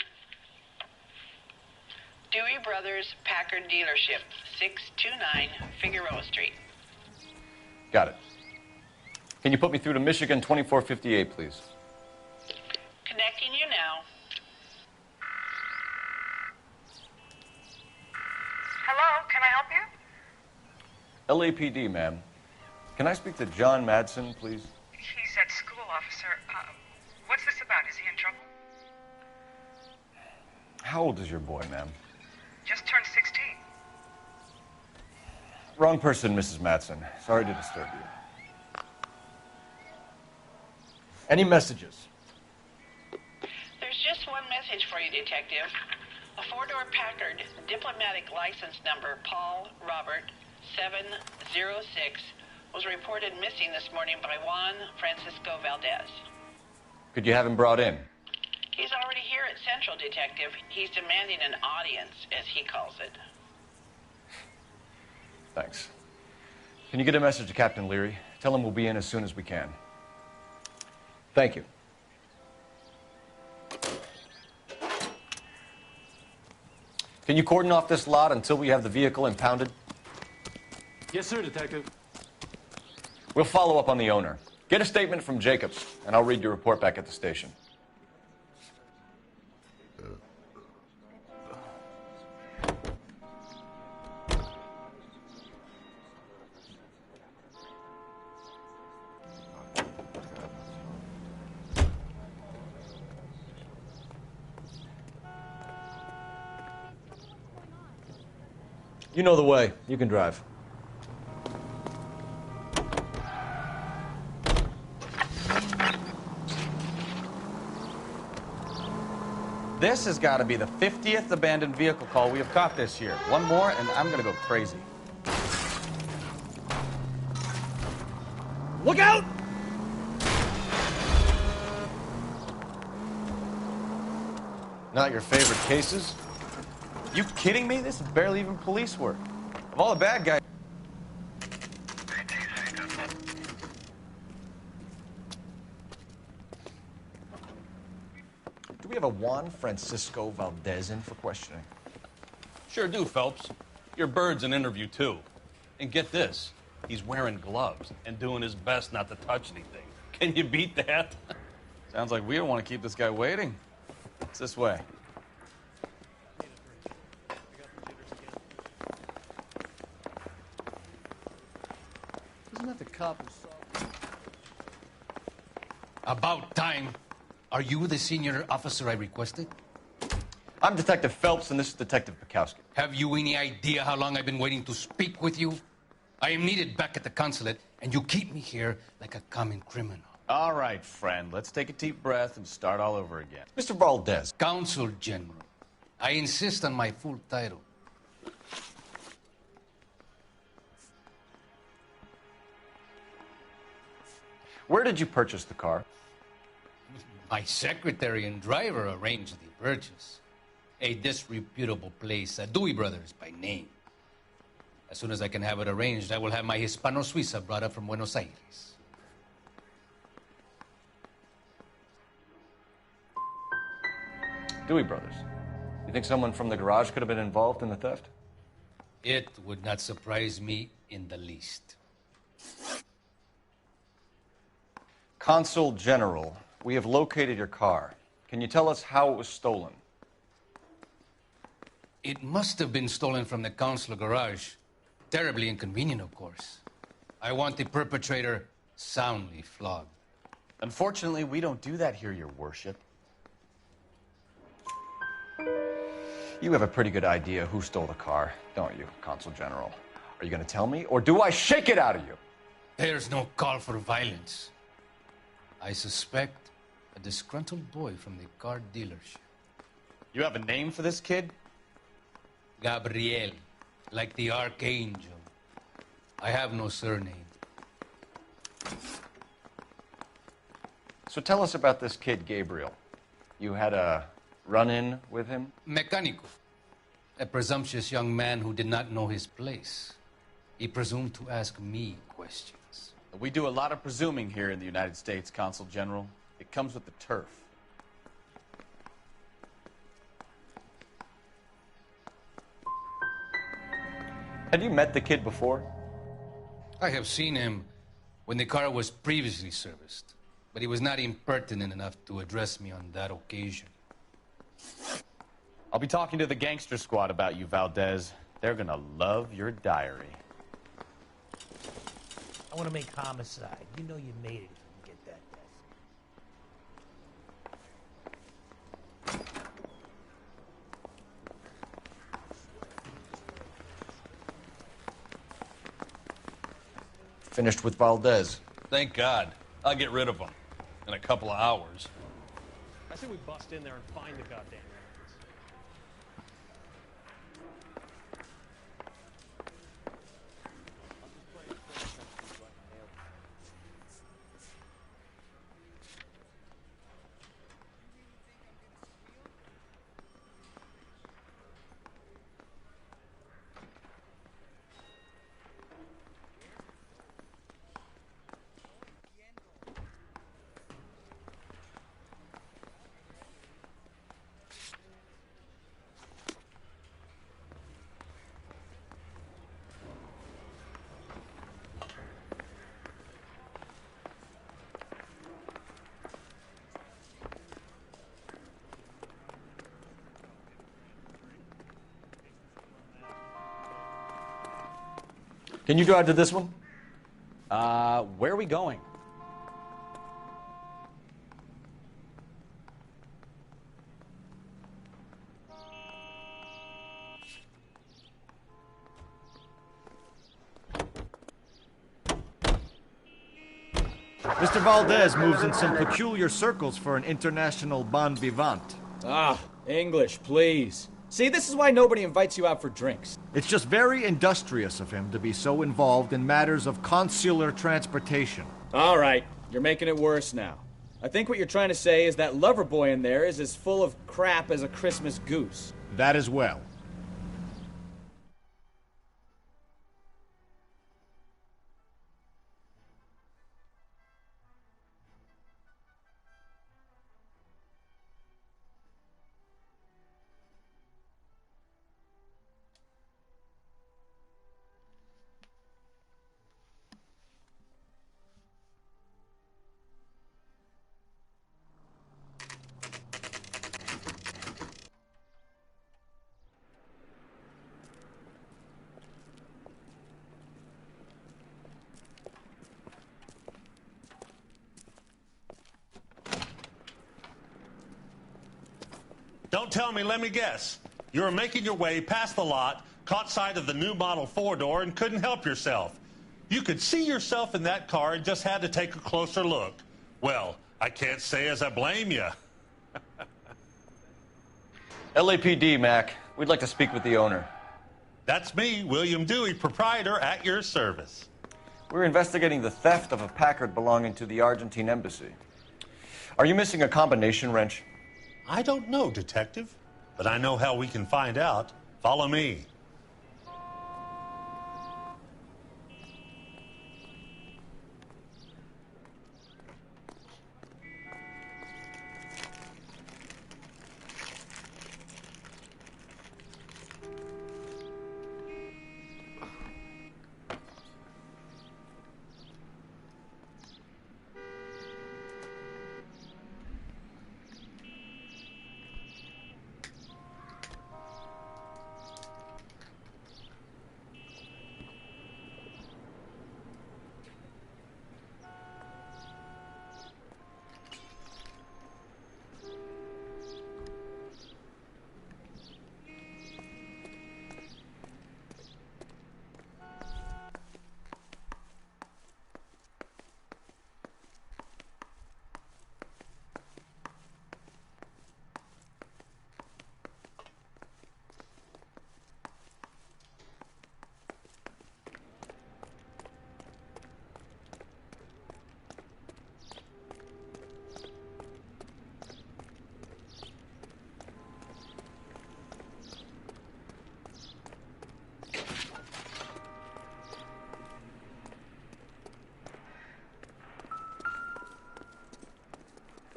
Dewey Brothers Packard Dealership, 629 Figueroa Street. Got it. Can you put me through to Michigan 2458, please? Connecting you now. Hello, can I help you? LAPD, ma'am. Can I speak to John Madsen, please? He's at school, officer. What's this about? Is he in trouble? How old is your boy, ma'am? Just turned 16. Wrong person, Mrs. Madsen. Sorry to disturb you. Any messages? There's just one message for you, Detective. A four-door Packard, diplomatic license number Paul Robert 706, was reported missing this morning by Juan Francisco Valdez. Could you have him brought in? He's already here at Central, Detective. He's demanding an audience, as he calls it. Thanks. Can you get a message to Captain Leary? Tell him we'll be in as soon as we can. Thank you. Can you cordon off this lot until we have the vehicle impounded? Yes, sir, Detective. We'll follow up on the owner. Get a statement from Jacobs, and I'll read your report back at the station. You know the way. You can drive. This has got to be the 50th abandoned vehicle call we have caught this year. One more, and I'm going to go crazy. Look out! Not your favorite cases? You kidding me? This is barely even police work. Of all the bad guys... Do we have a Juan Francisco Valdez in for questioning? Sure do, Phelps. Your bird's an interview, too. And get this, he's wearing gloves and doing his best not to touch anything. Can you beat that? Sounds like we don't want to keep this guy waiting. It's this way. Isn't that the cop who saw... About time. Are you the senior officer I requested? I'm Detective Phelps, and this is Detective Peekaboo. Have you any idea how long I've been waiting to speak with you? I am needed back at the consulate, and you keep me here like a common criminal. All right, friend. Let's take a deep breath and start all over again. Mr. Valdez. Consul General. I insist on my full title. Where did you purchase the car? My secretary and driver arranged the purchase. A disreputable place, Dewey Brothers by name. As soon as I can have it arranged, I will have my Hispano Suiza brought up from Buenos Aires. Dewey Brothers. You think someone from the garage could have been involved in the theft? It would not surprise me in the least. Consul General, we have located your car. Can you tell us how it was stolen? It must have been stolen from the consular garage. Terribly inconvenient, of course. I want the perpetrator soundly flogged. Unfortunately, we don't do that here, Your Worship. You have a pretty good idea who stole the car, don't you, Consul General? Are you going to tell me, or do I shake it out of you? There's no call for violence. I suspect a disgruntled boy from the car dealership. You have a name for this kid? Gabriel, like the archangel. I have no surname. So tell us about this kid, Gabriel. You had a run-in with him? Mecánico. A presumptuous young man who did not know his place. He presumed to ask me questions. We do a lot of presuming here in the United States, Consul General. It comes with the turf. Had you met the kid before? I have seen him when the car was previously serviced, but he was not impertinent enough to address me on that occasion. I'll be talking to the gangster squad about you, Valdez. They're gonna love your diary. I want to make homicide. You know you made it if you can get that desk. Finished with Valdez. Thank God. I'll get rid of him in a couple of hours. I say we bust in there and find the goddamn evidence. Can you drive to this one? Where are we going? Mr. Valdez moves in some peculiar circles for an international bon vivant. Ah, English, please. See, this is why nobody invites you out for drinks. It's just very industrious of him to be so involved in matters of consular transportation. All right, you're making it worse now. I think what you're trying to say is that lover boy in there is as full of crap as a Christmas goose. That as well. Don't tell me, let me guess. You were making your way past the lot, caught sight of the new model four-door, and couldn't help yourself. You could see yourself in that car and just had to take a closer look. Well, I can't say as I blame you. LAPD, Mac. We'd like to speak with the owner. That's me, William Dewey, proprietor, at your service. We're investigating the theft of a Packard belonging to the Argentine embassy. Are you missing a combination wrench? I don't know, Detective, but I know how we can find out. Follow me.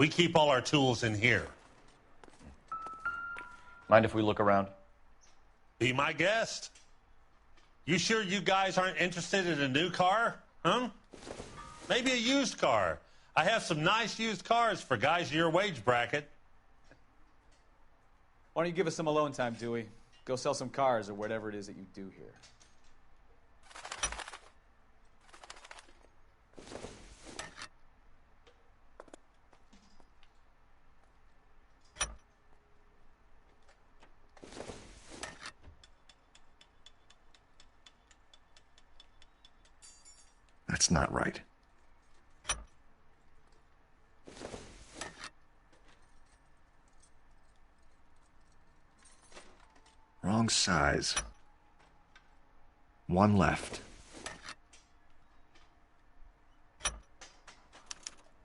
We keep all our tools in here. Mind if we look around? Be my guest. You sure you guys aren't interested in a new car? Huh? Maybe a used car. I have some nice used cars for guys in your wage bracket. Why don't you give us some alone time, Dewey? Go sell some cars or whatever it is that you do here. That's not right. Wrong size. One left.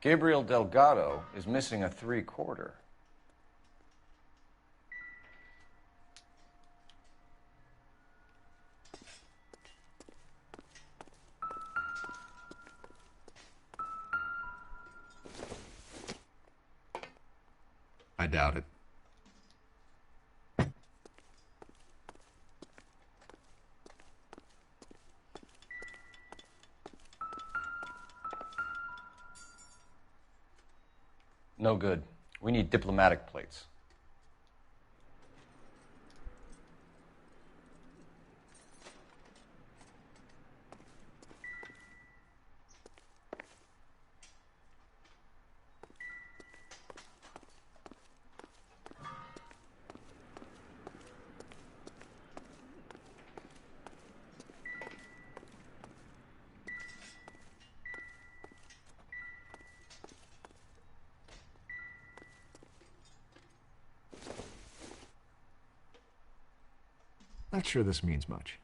Gabriel Delgado is missing a 3/4. I doubt it. No good. We need diplomatic plates. Not sure this means much.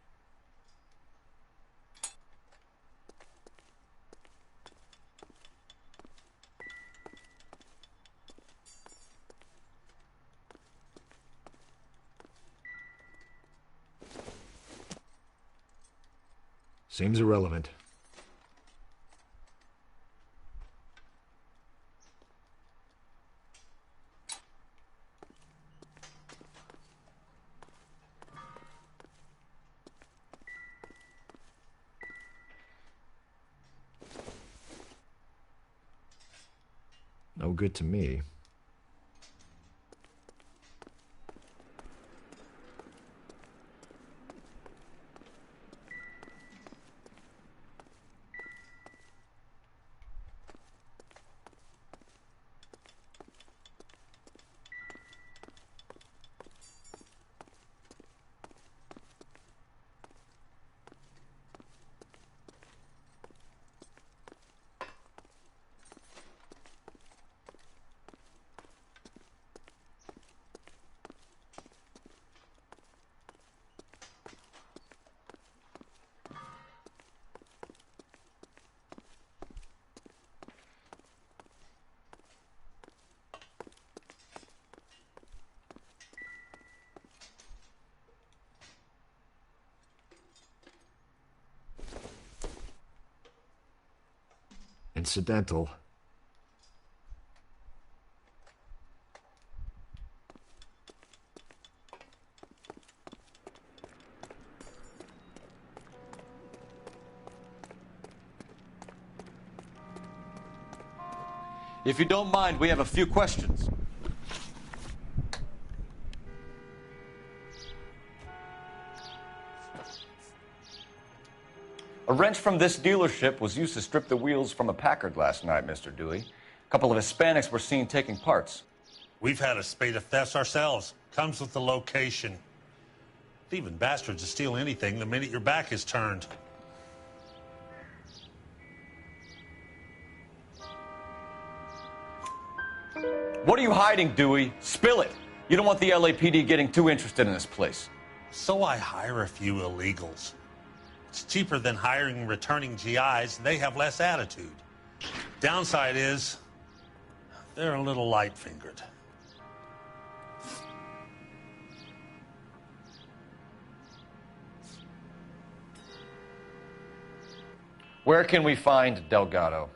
Seems irrelevant. No good to me. Incidental. If you don't mind, we have a few questions. A wrench from this dealership was used to strip the wheels from a Packard last night, Mr. Dewey. A couple of Hispanics were seen taking parts. We've had a spate of thefts ourselves. Comes with the location. Thieving bastards to steal anything the minute your back is turned. What are you hiding, Dewey? Spill it. You don't want the LAPD getting too interested in this place. So I hire a few illegals. It's cheaper than hiring returning GIs, and they have less attitude. Downside is, they're a little light-fingered. Where can we find Delgado?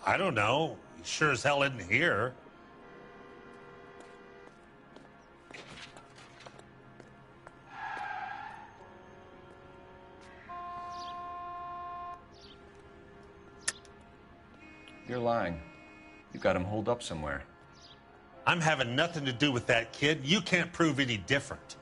I don't know. He sure as hell isn't here. You're lying. You got him holed up somewhere. I'm having nothing to do with that kid. You can't prove any different.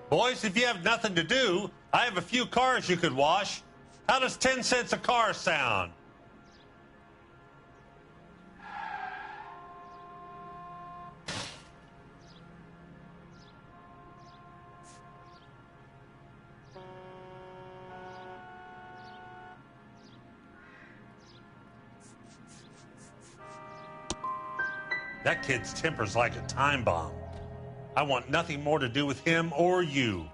Boys, if you have nothing to do, I have a few cars you could wash. How does 10 cents a car sound? That kid's temper's like a time bomb. I want nothing more to do with him or you.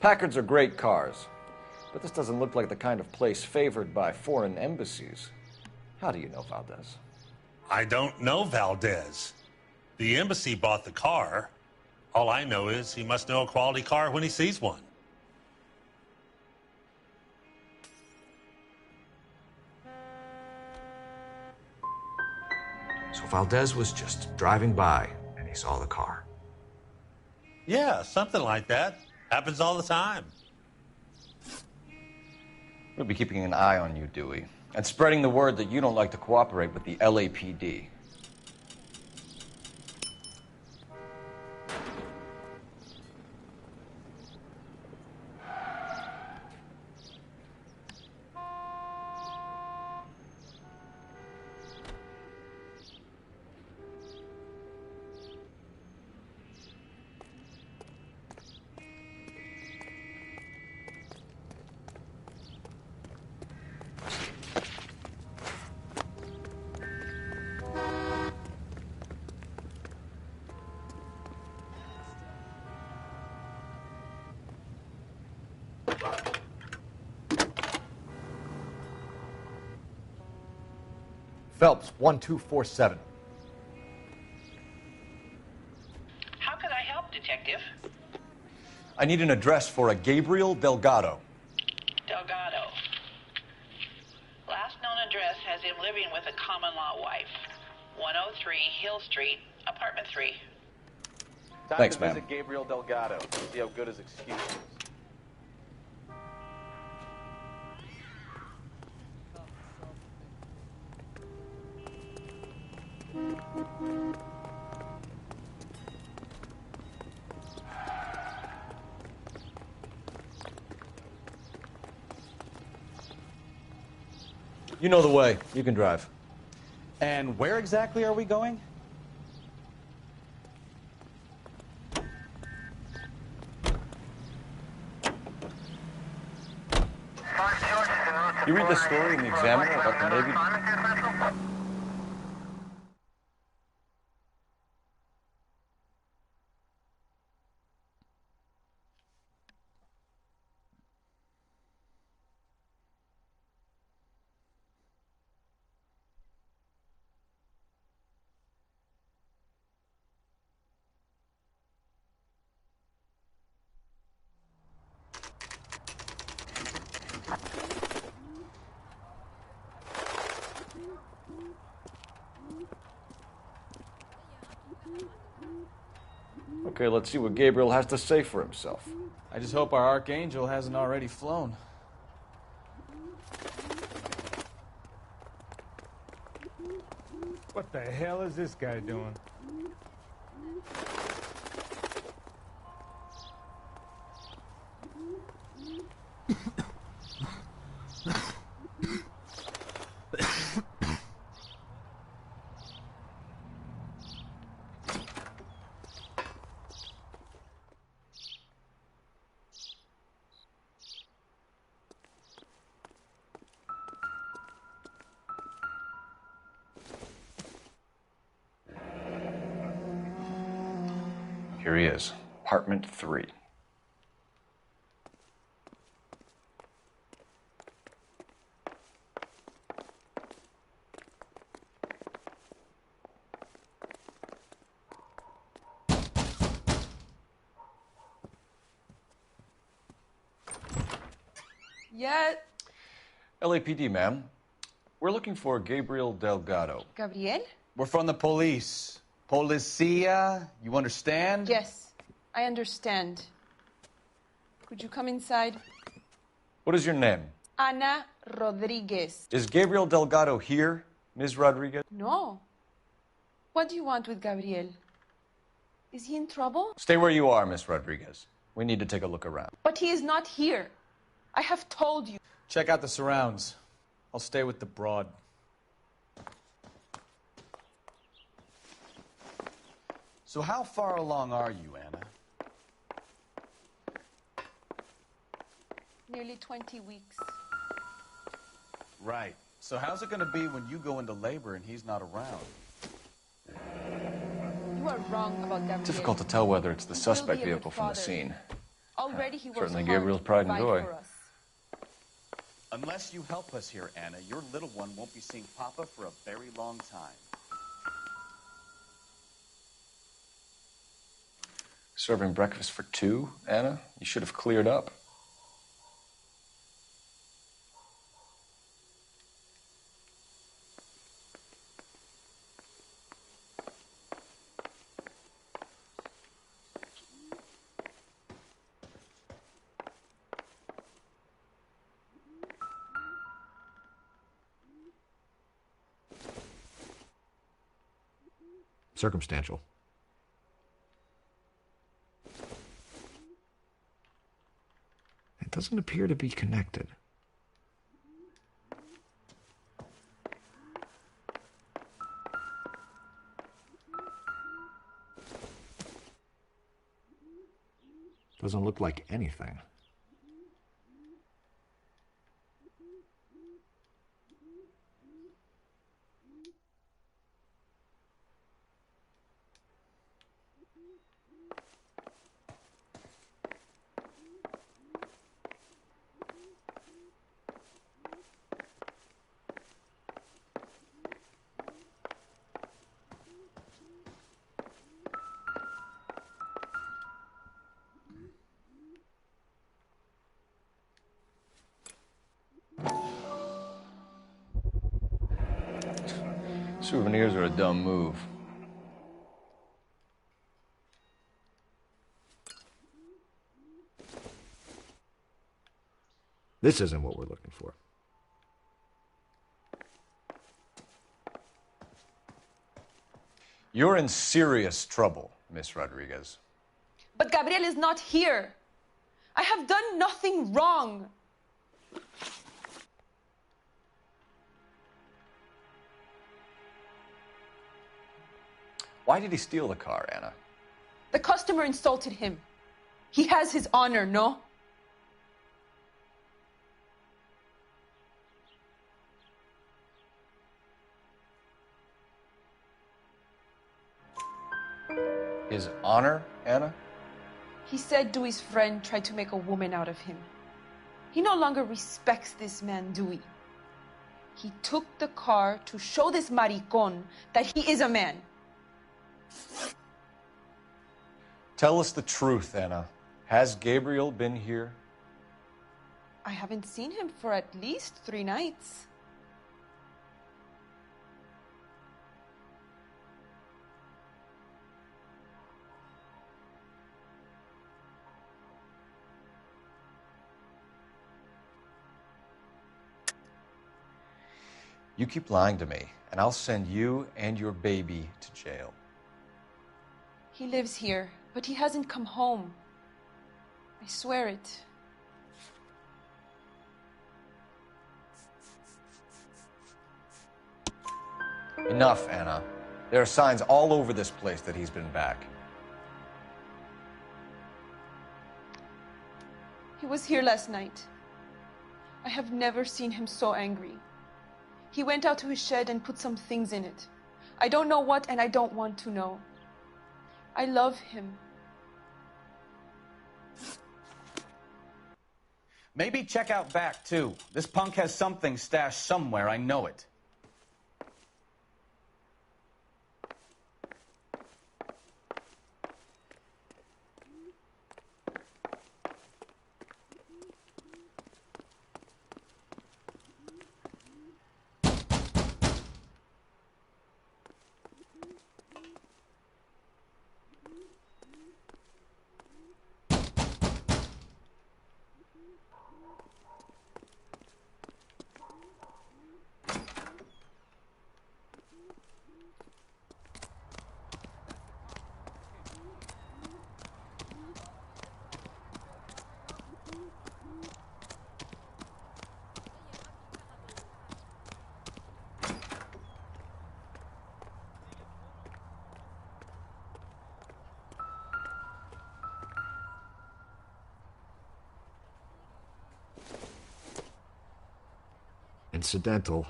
Packards are great cars, but this doesn't look like the kind of place favored by foreign embassies. How do you know Valdez? I don't know Valdez. The embassy bought the car. All I know is he must know a quality car when he sees one. So Valdez was just driving by and he saw the car. Yeah, something like that. Happens all the time. We'll be keeping an eye on you, Dewey, and spreading the word that you don't like to cooperate with the LAPD. Phelps, 1247. How can I help, Detective? I need an address for a Gabriel Delgado. Delgado. Last known address has him living with a common-law wife. 103 Hill Street, apartment 3. Time Thanks, to ma'am. visit Gabriel Delgado. See how good his excuse is. You know the way. You can drive. And where exactly are we going? You read the story in the Examiner about the Navy? Okay, let's see what Gabriel has to say for himself. I just hope our Archangel hasn't already flown. What the hell is this guy doing? Here he is, apartment 3. Yeah. LAPD, ma'am. We're looking for Gabriel Delgado. Gabriel? We're from the police. Policia, you understand? Yes, I understand. Could you come inside? What is your name? Ana Rodriguez. Is Gabriel Delgado here, Ms. Rodriguez? No. What do you want with Gabriel? Is he in trouble? Stay where you are, Ms. Rodriguez. We need to take a look around. But he is not here. I have told you. Check out the surrounds. I'll stay with the broad. So how far along are you, Anna? Nearly 20 weeks. Right. So how's it going to be when you go into labor and he's not around? You are wrong about Gabriel. Difficult to tell whether it's the He will suspect be a good vehicle from the father. scene. Already he works Certainly hard Gabriel's to pride and provide joy. for us. Unless you help us here, Anna, your little one won't be seeing Papa for a very long time. Serving breakfast for 2, Anna? You should have cleared up. Circumstantial. It doesn't appear to be connected. Doesn't look like anything. Souvenirs are a dumb move. This isn't what we're looking for. You're in serious trouble, Miss Rodriguez. But Gabriel is not here. I have done nothing wrong. Why did he steal the car, Anna? The customer insulted him. He has his honor, no? His honor, Anna? He said Dewey's friend tried to make a woman out of him. He no longer respects this man, Dewey. He took the car to show this maricon that he is a man. Tell us the truth, Anna. Has Gabriel been here? I haven't seen him for at least 3 nights. You keep lying to me, and I'll send you and your baby to jail. He lives here, but he hasn't come home. I swear it. Enough, Anna. There are signs all over this place that he's been back. He was here last night. I have never seen him so angry. He went out to his shed and put some things in it. I don't know what, and I don't want to know. I love him. Maybe check out back, too. This punk has something stashed somewhere, I know it. Incidental.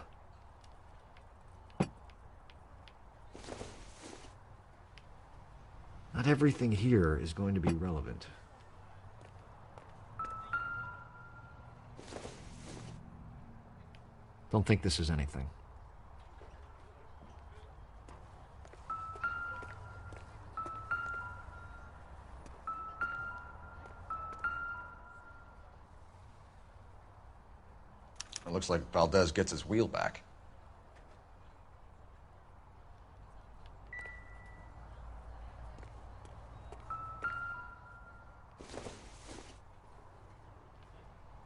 Not everything here is going to be relevant. Don't think this is anything. It looks like Valdez gets his wheel back.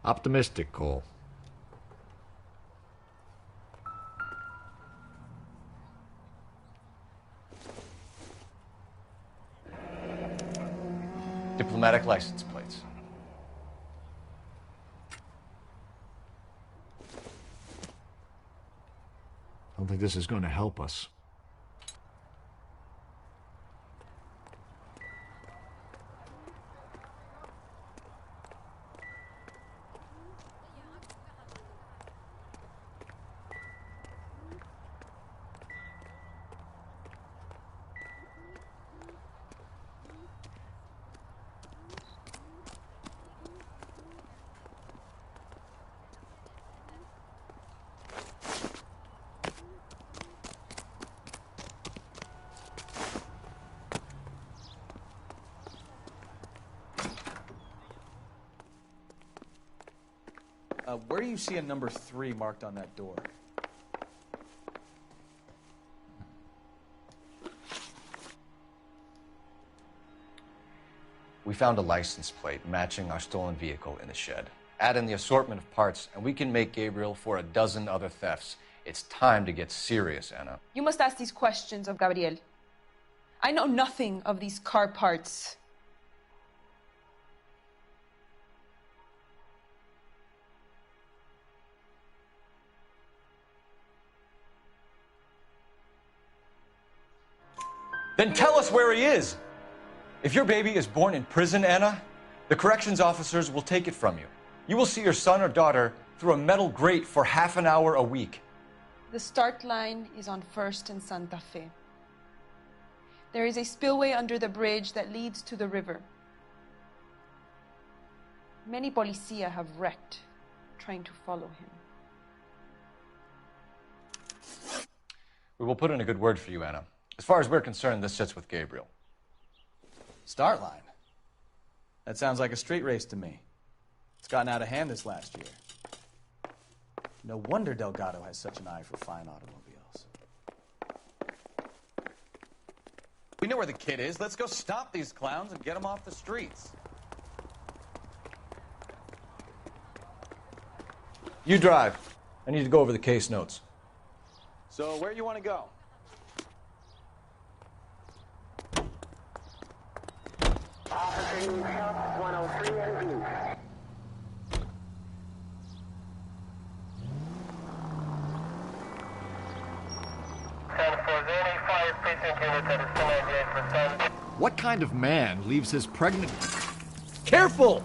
Optimistic, Cole. Diplomatic license plates. I don't think this is going to help us. Where do you see a number 3 marked on that door? We found a license plate matching our stolen vehicle in the shed. Add in the assortment of parts, and we can make Gabriel for a dozen other thefts. It's time to get serious, Anna. You must ask these questions of Gabriel. I know nothing of these car parts. Then tell us where he is. If your baby is born in prison, Anna, the corrections officers will take it from you. You will see your son or daughter through a metal grate for half an hour a week. The start line is on 1st and Santa Fe. There is a spillway under the bridge that leads to the river. Many policia have wrecked trying to follow him. We will put in a good word for you, Anna. As far as we're concerned, this sits with Gabriel. Start line? That sounds like a street race to me. It's gotten out of hand this last year. No wonder Delgado has such an eye for fine automobiles. We know where the kid is. Let's go stop these clowns and get them off the streets. You drive. I need to go over the case notes. So, where do you want to go? Officer needs help, 103 in view. What kind of man leaves his pregnant... Careful!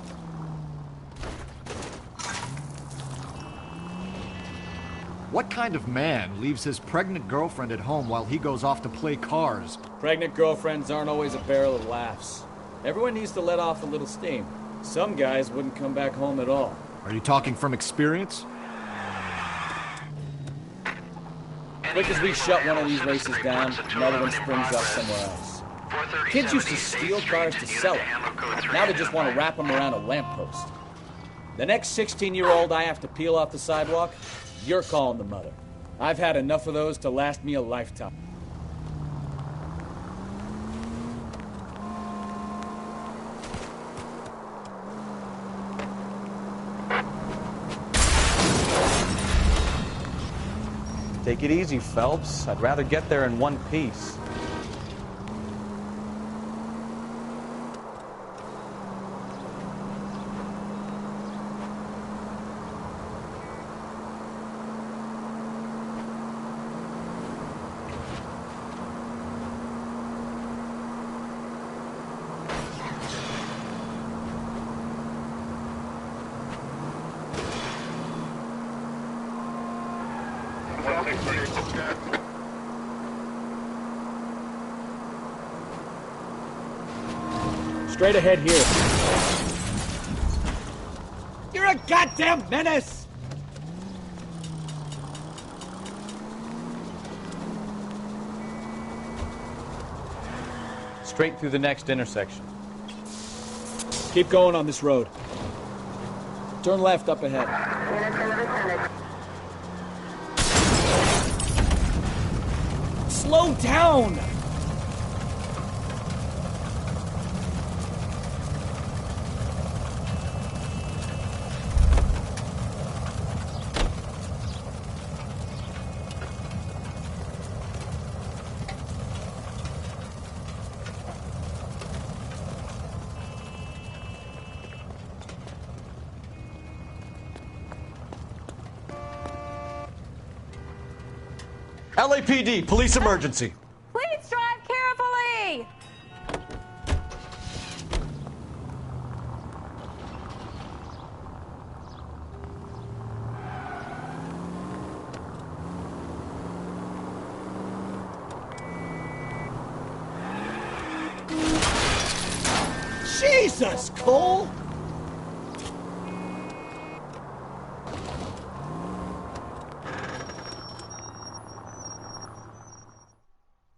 What kind of man leaves his pregnant girlfriend at home while he goes off to play cars? Pregnant girlfriends aren't always a barrel of laughs. Everyone needs to let off a little steam. Some guys wouldn't come back home at all. Are you talking from experience? Quick as we shut one of these races down, another one springs up somewhere else. Kids used to steal cars to sell them. Now they just want to wrap them around a lamppost. The next 16-year-old I have to peel off the sidewalk, you're calling the mother. I've had enough of those to last me a lifetime. Take it easy, Phelps. I'd rather get there in one piece. Straight ahead here. You're a goddamn menace! Straight through the next intersection. Keep going on this road. Turn left up ahead. Slow down! LAPD, police emergency. Please drive carefully! Jesus, Cole!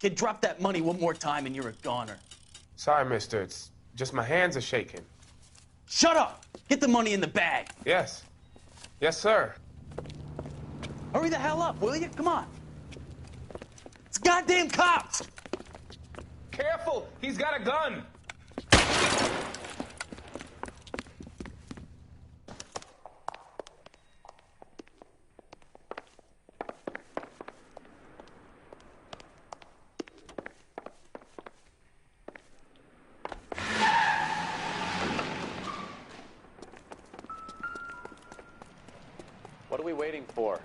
Kid, drop that money one more time and you're a goner. Sorry, mister. It's just my hands are shaking. Shut up! Get the money in the bag. Yes. Yes, sir. Hurry the hell up, will you? Come on. It's goddamn cops! Careful! He's got a gun! What are we waiting for?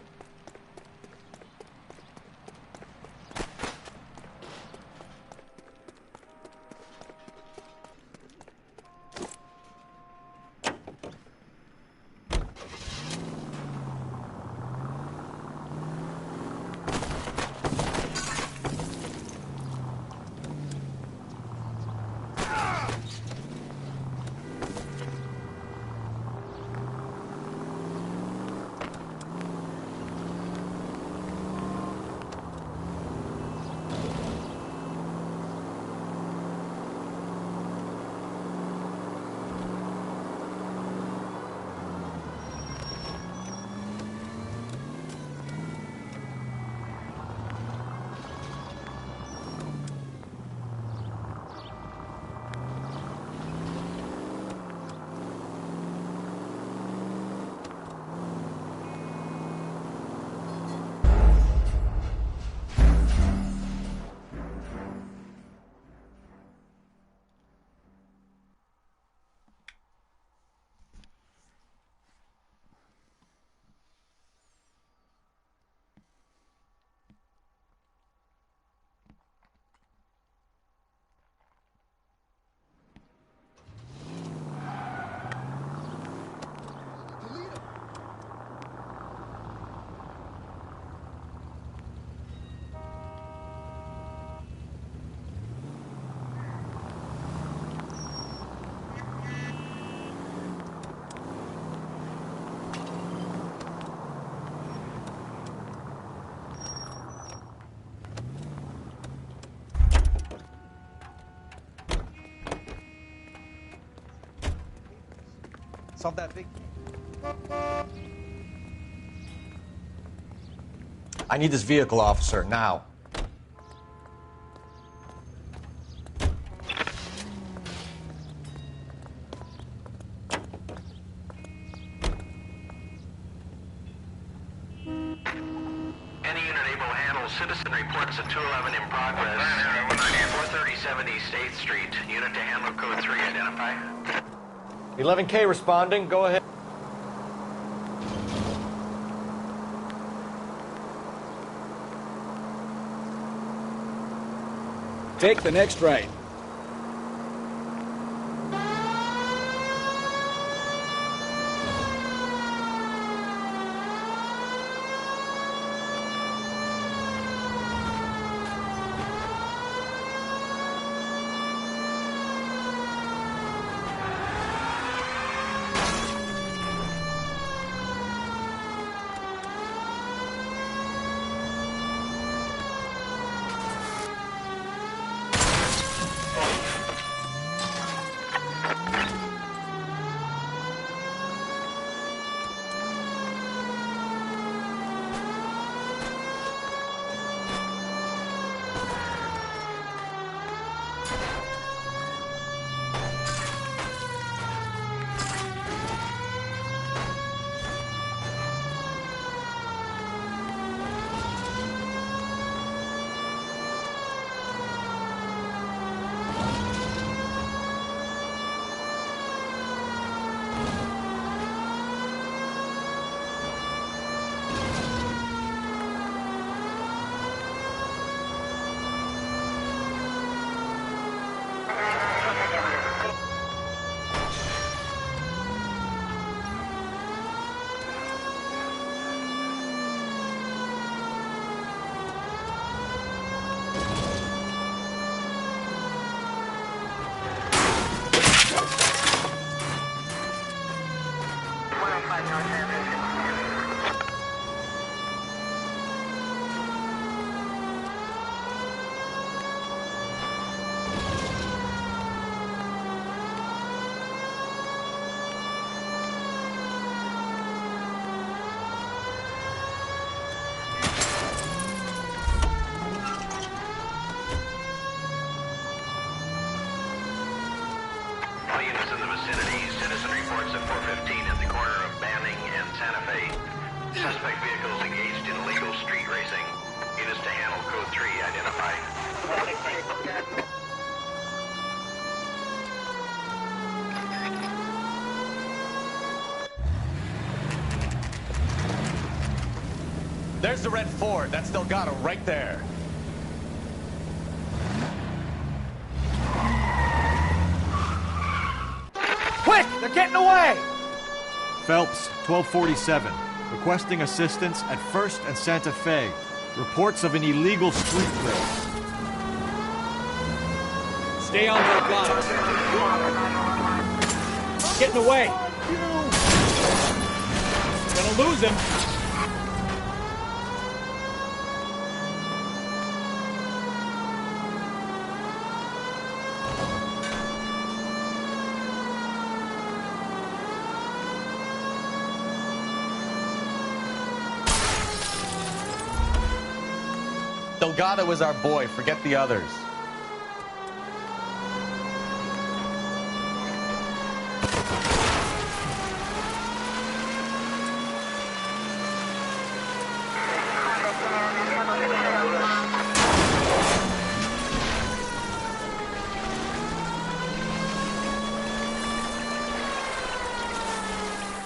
Solve that big... I need this vehicle, officer, now. Any unit able to handle citizen reports at 211 in progress. 437 East 8th Street. Unit to handle code 3, identify. 11K responding, go ahead. Take the next right. All units in the vicinity, citizen reports at 415 at the corner of Banning and Santa Fe. Suspect vehicles engaged in illegal street racing. Units to handle code 3, identify. There's the red Ford. That's Delgado right there. Quick! They're getting away! Phelps, 1247. Requesting assistance at 1st and Santa Fe. Reports of an illegal street race. Stay on Delgado. Getting away. Gonna lose him. Delgado is our boy. Forget the others.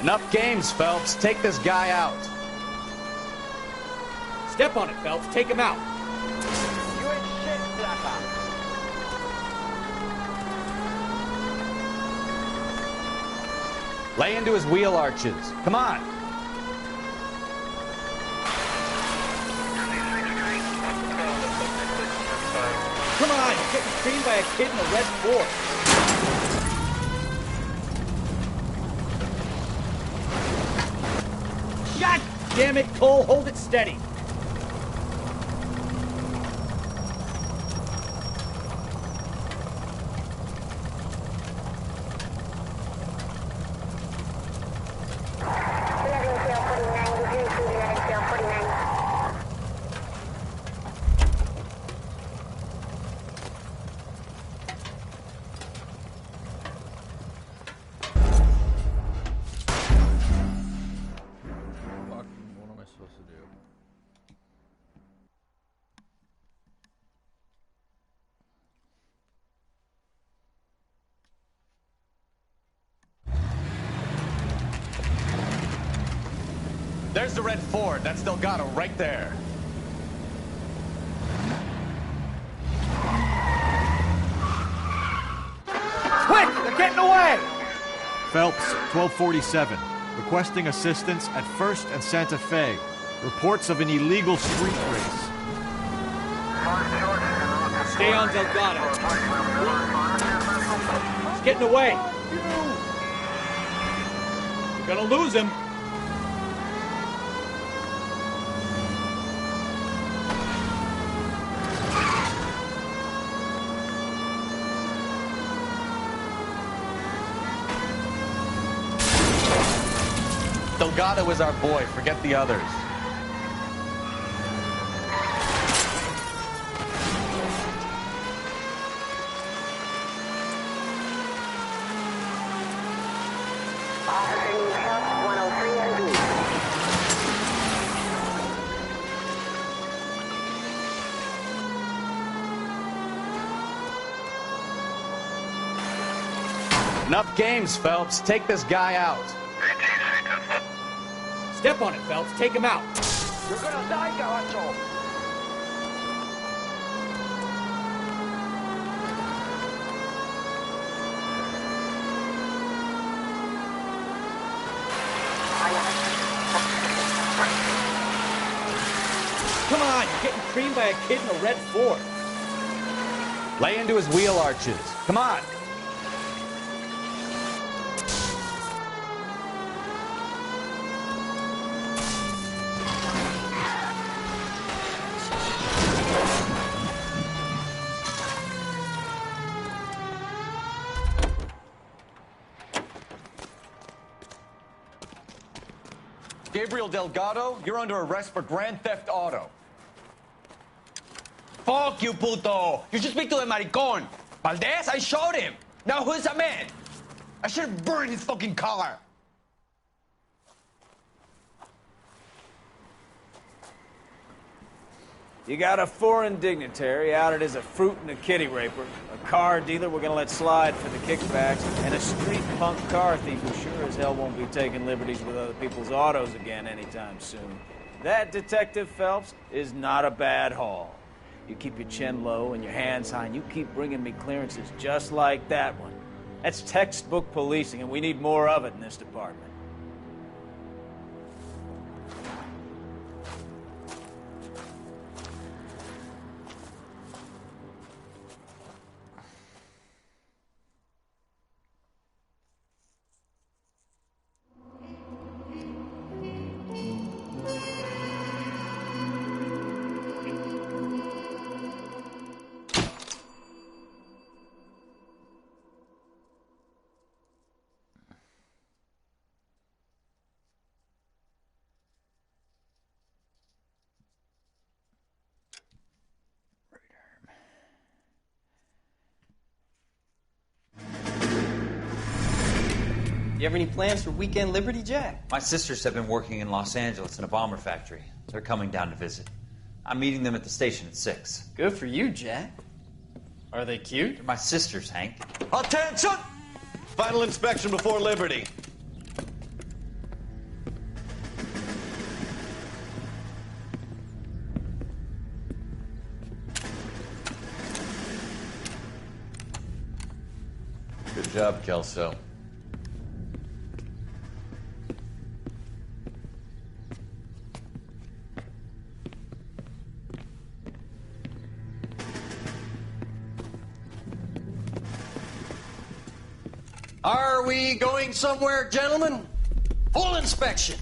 Enough games, Phelps. Take this guy out. Step on it, Phelps. Take him out. You ain't shit, Flapper. Lay into his wheel arches. Come on. Come on, you're getting creamed by a kid in a red Ford. God damn it, Cole, hold it steady. to do. There's the red Ford. That's Delgado right there. Quick! They're getting away! Phelps, 1247. Requesting assistance at 1st and Santa Fe. Reports of an illegal street race. Stay on Delgado. He's getting away. You're gonna lose him. Delgado is our boy. Forget the others. Officer help 103 and B. Enough games, Phelps. Take this guy out. Step on it, Phelps. Take him out. You're gonna die, Gabacho. Come on, you're getting creamed by a kid in a red Ford. Lay into his wheel arches. Come on. Gabriel Delgado, you're under arrest for grand theft auto. Fuck you, puto! You should speak to the maricón. Valdez, I showed him. Now who's the man? I should have burned his fucking car. You got a foreign dignitary outed as a fruit and a kitty raper, a car dealer we're gonna let slide for the kickbacks, and a street punk car thief who sure as hell won't be taking liberties with other people's autos again anytime soon. That, Detective Phelps, is not a bad haul. You keep your chin low and your hands high, and you keep bringing me clearances just like that one. That's textbook policing, and we need more of it in this department. You have any plans for weekend Liberty, Jack? My sisters have been working in Los Angeles in a bomber factory. They're coming down to visit. I'm meeting them at the station at 6. Good for you, Jack. Are they cute? They're my sisters, Hank. Attention! Final inspection before Liberty. Good job, Kelso. Are we going somewhere, gentlemen? Full inspection.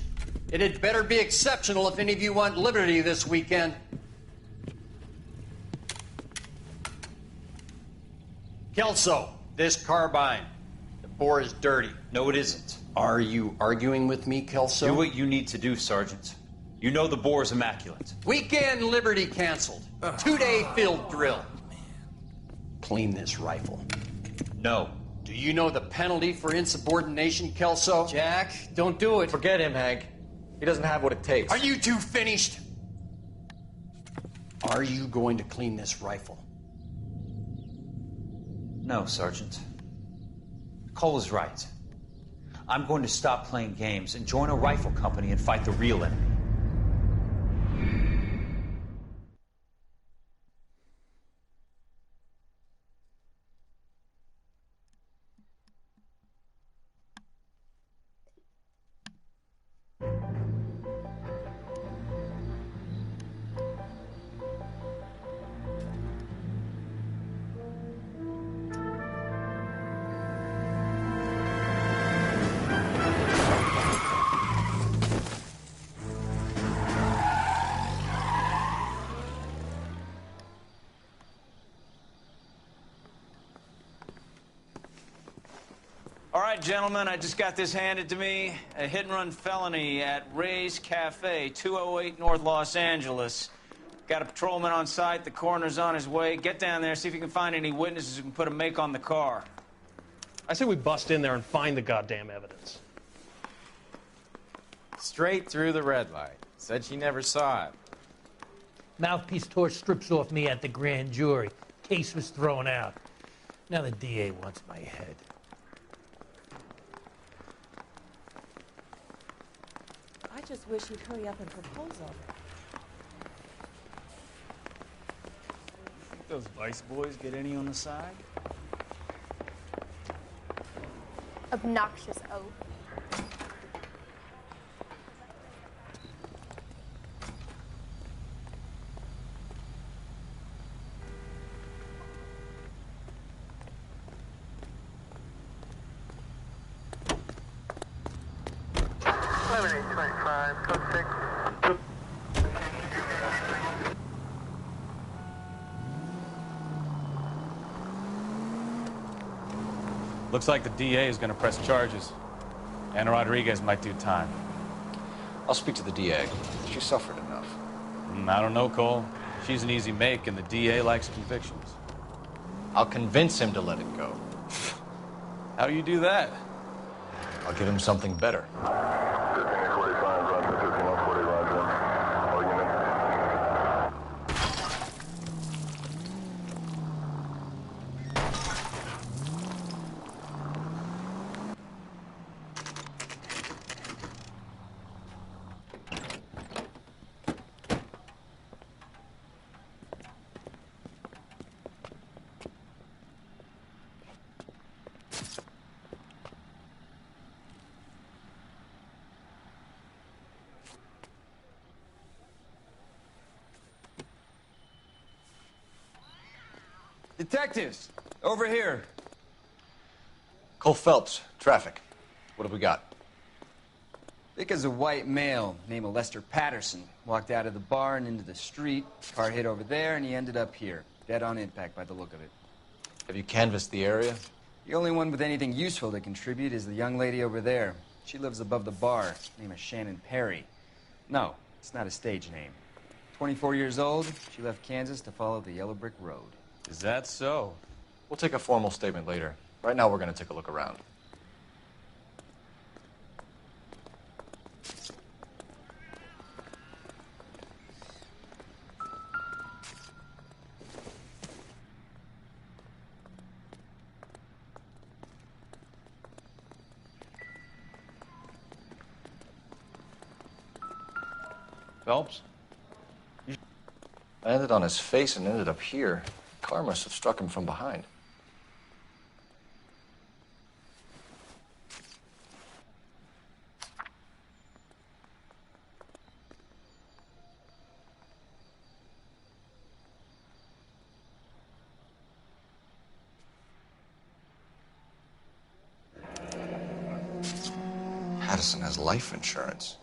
It had better be exceptional if any of you want liberty this weekend. Kelso, this carbine. The bore is dirty. No, it isn't. Are you arguing with me, Kelso? Do what you need to do, Sergeant. You know the bore is immaculate. Weekend Liberty canceled. 2-day field drill. Clean this rifle. No. Do you know the penalty for insubordination, Kelso? Jack, don't do it. Forget him, Hank. He doesn't have what it takes. Are you two finished? Are you going to clean this rifle? No, Sergeant. Cole is right. I'm going to stop playing games and join a rifle company and fight the real enemy. All right, gentlemen, I just got this handed to me. A hit-and-run felony at Ray's Cafe, 208 North Los Angeles. Got a patrolman on site. The coroner's on his way. Get down there, see if you can find any witnesses who can put a make on the car. I say we bust in there and find the goddamn evidence. Straight through the red light. Said she never saw it. Mouthpiece tore strips off me at the grand jury. Case was thrown out. Now the DA wants my head. I just wish he'd hurry up and propose over it. Think those Vice boys get any on the side? Obnoxious oaf. Looks like the DA is going to press charges. Anna Rodriguez might do time. I'll speak to the DA. She suffered enough. I don't know, Cole. She's an easy make, and the DA likes convictions. I'll convince him to let it go. How do you do that? I'll give him something better. Detectives, over here. Cole Phelps, traffic. What have we got? Vic is a white male named Lester Patterson. Walked out of the bar and into the street. Car hit over there, and he ended up here. Dead on impact by the look of it. Have you canvassed the area? The only one with anything useful to contribute is the young lady over there. She lives above the bar. Name is Shannon Perry. No, it's not a stage name. 24 years old, she left Kansas to follow the yellow brick road. Is that so? We'll take a formal statement later. Right now, we're going to take a look around. Phelps? I landed on his face and ended up here. Car must have struck him from behind. Patterson has life insurance.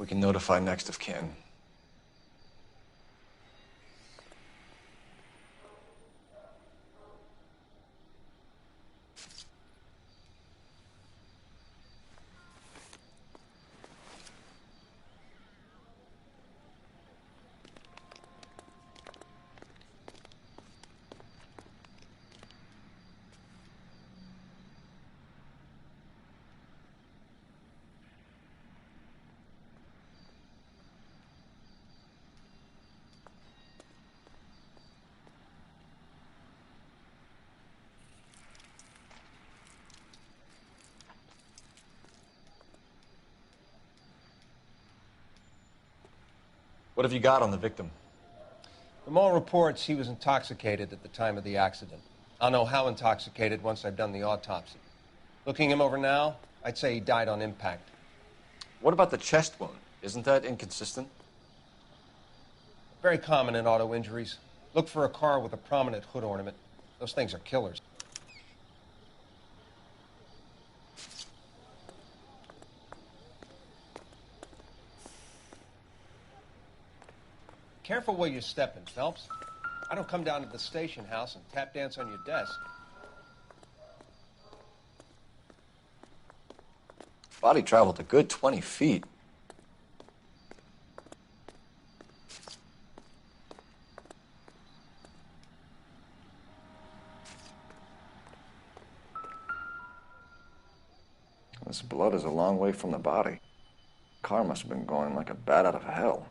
We can notify next of kin. What have you got on the victim? From all reports, he was intoxicated at the time of the accident. I'll know how intoxicated once I've done the autopsy. Looking him over now, I'd say he died on impact. What about the chest wound? Isn't that inconsistent? Very common in auto injuries. Look for a car with a prominent hood ornament. Those things are killers. Careful where you're stepping, Phelps. I don't come down to the station house and tap dance on your desk. Body traveled a good 20 feet. This blood is a long way from the body. Car must have been going like a bat out of hell.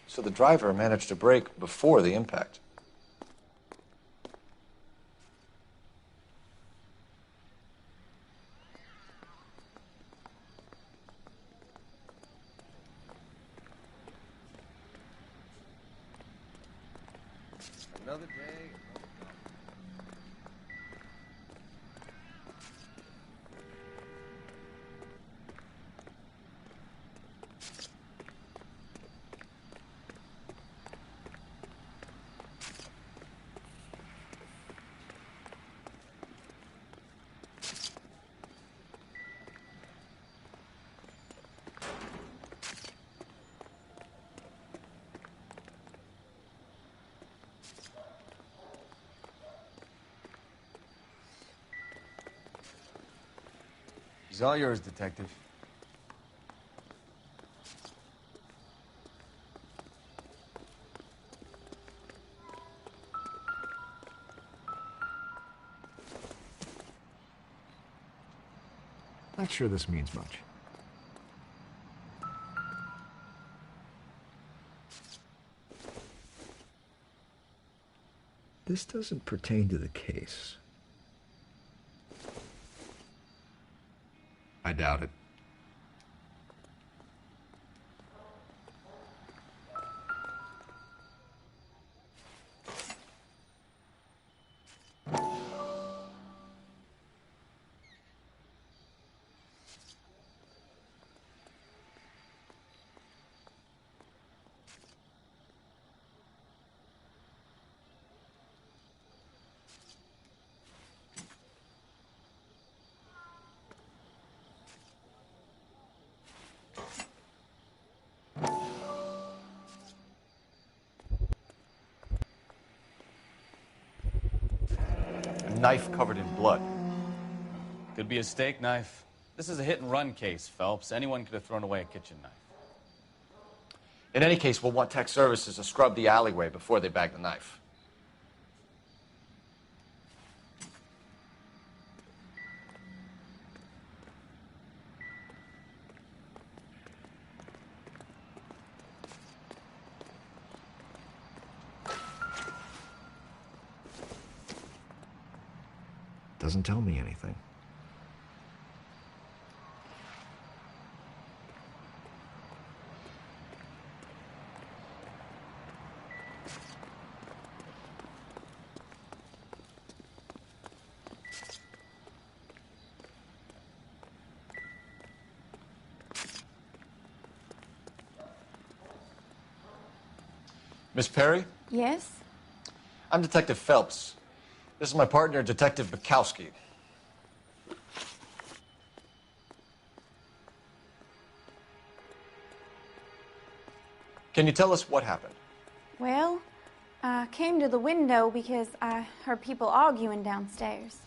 So the driver managed to brake before the impact. Another day. He's all yours, Detective. Not sure this means much. This doesn't pertain to the case. I doubt it. A knife covered in blood. Could be a steak knife. This is a hit-and-run case, Phelps. Anyone could have thrown away a kitchen knife. In any case, we'll want tech services to scrub the alleyway before they bag the knife. Doesn't tell me anything. Miss Perry? Yes? I'm Detective Phelps. This is my partner, Detective Bukowski. Can you tell us what happened? Well, I came to the window because I heard people arguing downstairs.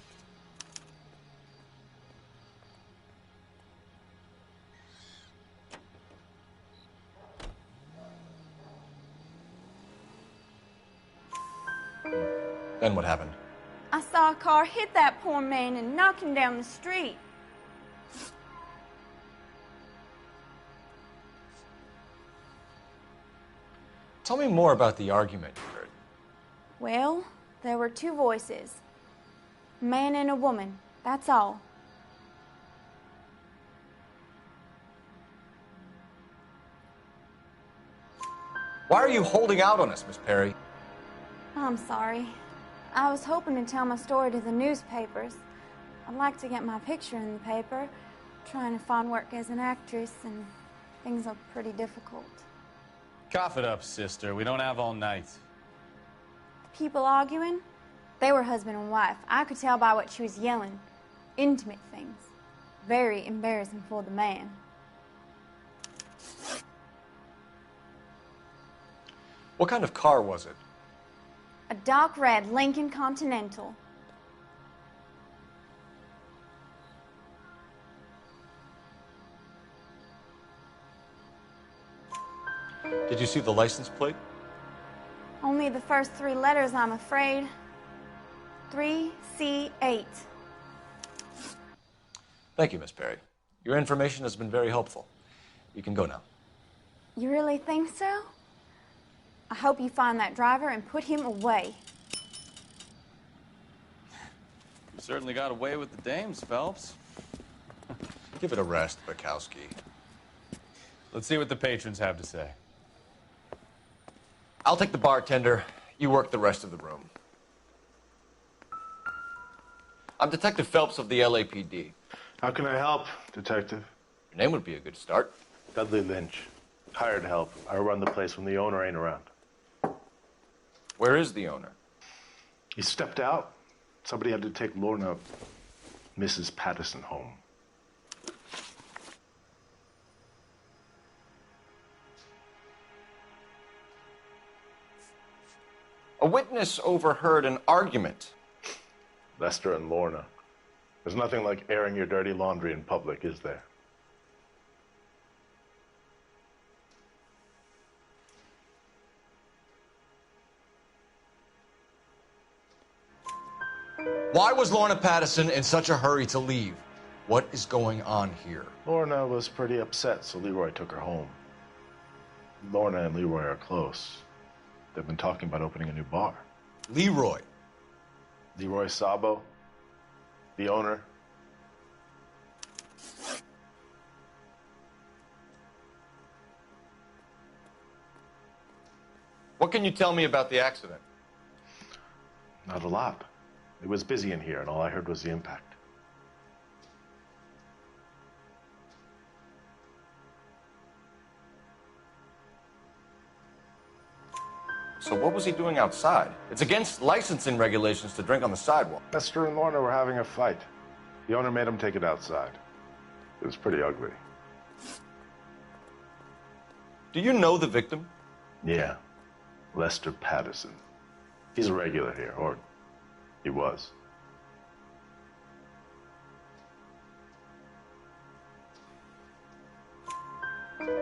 Then what happened? I saw a car hit that poor man and knock him down the street. Tell me more about the argument you heard. Well, there were two voices. A man and a woman, that's all. Why are you holding out on us, Miss Perry? I'm sorry. I was hoping to tell my story to the newspapers. I'd like to get my picture in the paper. Trying to find work as an actress, and things are pretty difficult. Cough it up, sister. We don't have all night. People arguing? They were husband and wife. I could tell by what she was yelling. Intimate things. Very embarrassing for the man. What kind of car was it? A dark red Lincoln Continental. Did you see the license plate? Only the first three letters, I'm afraid. 3C8. Thank you, Miss Perry. Your information has been very helpful. You can go now. You really think so? I hope you find that driver and put him away. You certainly got away with the dames, Phelps. Give it a rest, Bukowski. Let's see what the patrons have to say. I'll take the bartender. You work the rest of the room. I'm Detective Phelps of the LAPD. How can I help, Detective? Your name would be a good start. Dudley Lynch. Hired help. I run the place when the owner ain't around. Where is the owner? He stepped out. Somebody had to take Lorna, Mrs. Patterson, home. A witness overheard an argument. Lester and Lorna. There's nothing like airing your dirty laundry in public, is there? Why was Lorna Patterson in such a hurry to leave? What is going on here? Lorna was pretty upset, so Leroy took her home. Lorna and Leroy are close. They've been talking about opening a new bar. Leroy? Leroy Sabo, the owner. What can you tell me about the accident? Not a lot. It was busy in here, and all I heard was the impact. So what was he doing outside? It's against licensing regulations to drink on the sidewalk. Lester and Lorna were having a fight. The owner made him take it outside. It was pretty ugly. Do you know the victim? Yeah. Lester Patterson. He's a regular here, or he was.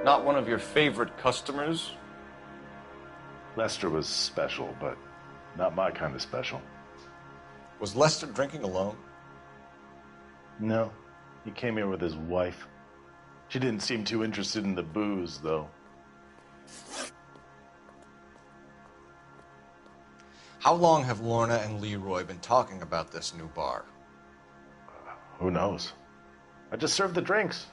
Not one of your favorite customers? Lester was special, but not my kind of special. Was Lester drinking alone? No. He came here with his wife. She didn't seem too interested in the booze, though. How long have Lorna and Leroy been talking about this new bar? Who knows? I just served the drinks.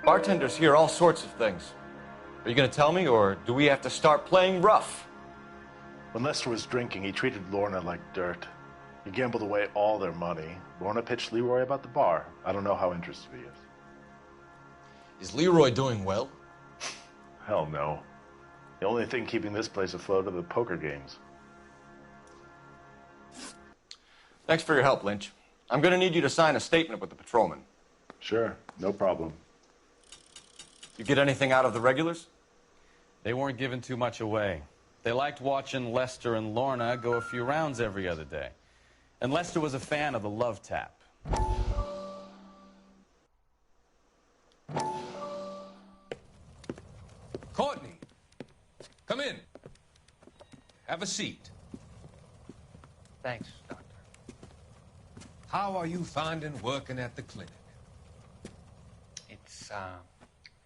Bartenders hear all sorts of things. Are you going to tell me, or do we have to start playing rough? When Lester was drinking, he treated Lorna like dirt. He gambled away all their money. Lorna pitched Leroy about the bar. I don't know how interested he is. Is Leroy doing well? Hell no. The only thing keeping this place afloat are the poker games. Thanks for your help, Lynch. I'm going to need you to sign a statement with the patrolman. Sure, no problem. You get anything out of the regulars? They weren't giving too much away. They liked watching Lester and Lorna go a few rounds every other day. And Lester was a fan of the love tap. Courtney, come in. Have a seat. Thanks, Doctor. How are you finding working at the clinic? It's,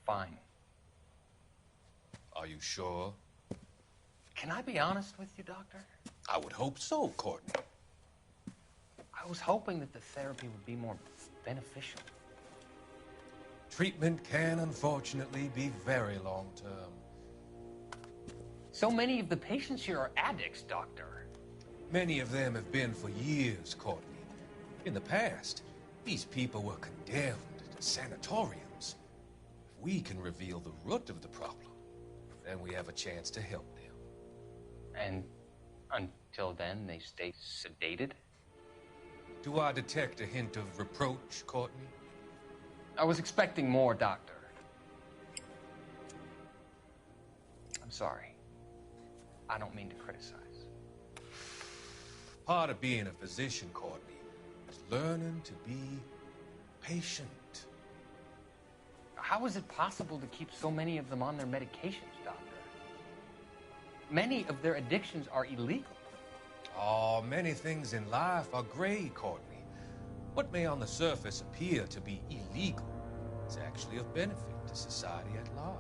fine. Are you sure? Can I be honest with you, Doctor? I would hope so, Courtney. I was hoping that the therapy would be more beneficial. Treatment can, unfortunately, be very long-term. So many of the patients here are addicts, Doctor. Many of them have been for years, Courtney. In the past, these people were condemned to sanatoriums. If we can reveal the root of the problem, then we have a chance to help them. And until then, they stay sedated? Do I detect a hint of reproach, Courtney? I was expecting more, Doctor. I'm sorry. I don't mean to criticize. Part of being a physician, Courtney, is learning to be patient. How is it possible to keep so many of them on their medications, Doctor? Many of their addictions are illegal. Oh, many things in life are gray, Courtney. What may on the surface appear to be illegal is actually of benefit to society at large.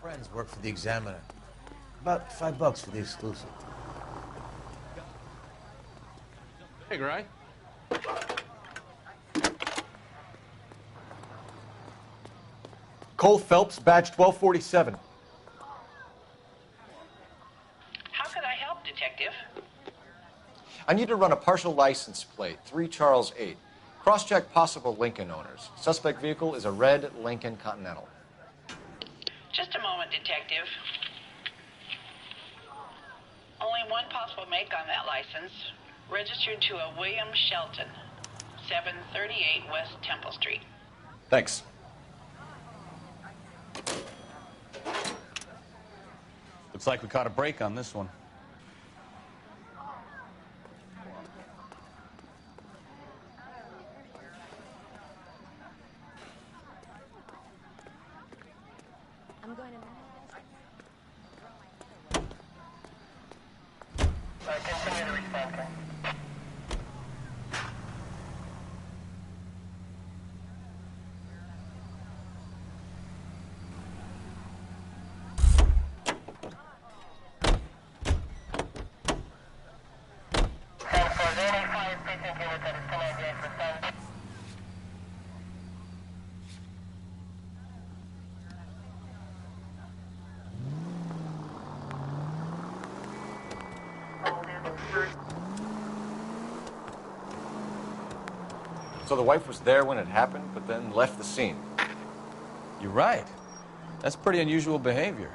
Friends work for the Examiner. About $5 for the exclusive. Hey, Gray. Cole Phelps, badge 1247. How could I help, Detective? I need to run a partial license plate, 3 Charles 8. Cross-check possible Lincoln owners. Suspect vehicle is a red Lincoln Continental. Just a moment, Detective. Only one possible make on that license. Registered to a William Shelton, 738 West Temple Street. Thanks. Looks like we caught a break on this one. I'm going to Continue to respond, sir. So the wife was there when it happened, but then left the scene. You're right. That's pretty unusual behavior.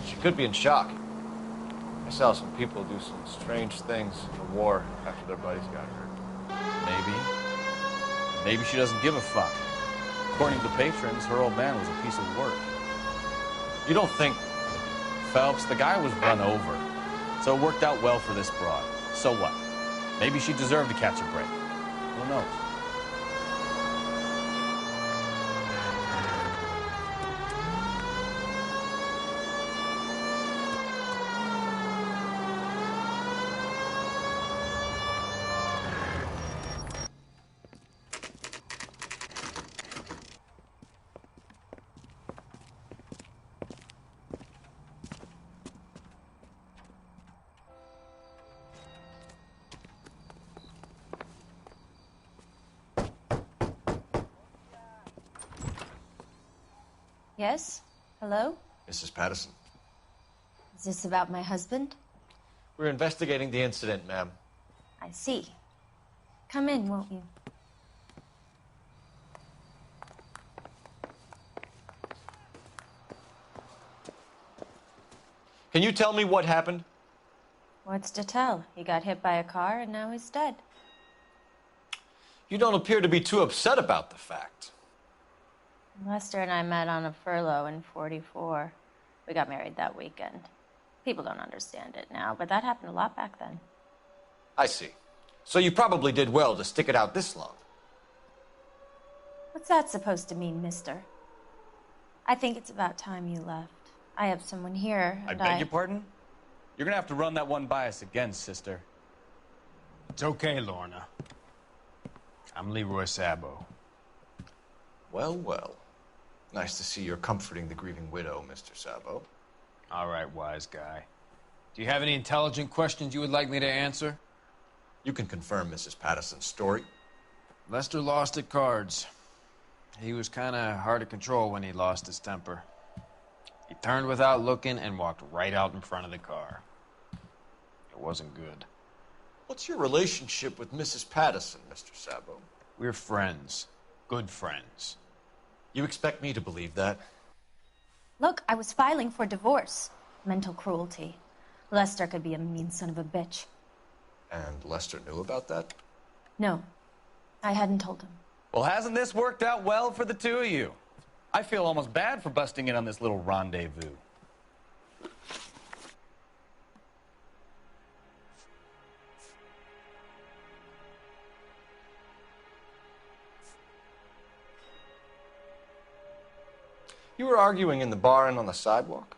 She could be in shock. I saw some people do some strange things in the war after their buddies got hurt. Maybe. Maybe she doesn't give a fuck. According to the patrons, her old man was a piece of work. You don't think... Phelps, the guy was run over. So it worked out well for this broad. So what? Maybe she deserved to catch a break. Who knows? Yes? Hello? Mrs. Patterson. Is this about my husband? We're investigating the incident, ma'am. I see. Come in, won't you? Can you tell me what happened? What's to tell? He got hit by a car and now he's dead. You don't appear to be too upset about the fact. Lester and I met on a furlough in '44. We got married that weekend. People don't understand it now, but that happened a lot back then. I see. So you probably did well to stick it out this long. What's that supposed to mean, mister? I think it's about time you left. I have someone here, I and beg your pardon? You're gonna have to run that one by us again, sister. It's okay, Lorna. I'm Leroy Sabo. Well, well. Nice to see you're comforting the grieving widow, Mr. Sabo. All right, wise guy. Do you have any intelligent questions you would like me to answer? You can confirm Mrs. Patterson's story. Lester lost at cards. He was kind of hard to control when he lost his temper. He turned without looking and walked right out in front of the car. It wasn't good. What's your relationship with Mrs. Patterson, Mr. Sabo? We're friends. Good friends. You expect me to believe that? Look, I was filing for divorce. Mental cruelty. Lester could be a mean son of a bitch. And Lester knew about that? No, I hadn't told him. Well, hasn't this worked out well for the two of you? I feel almost bad for busting in on this little rendezvous. You were arguing in the bar and on the sidewalk?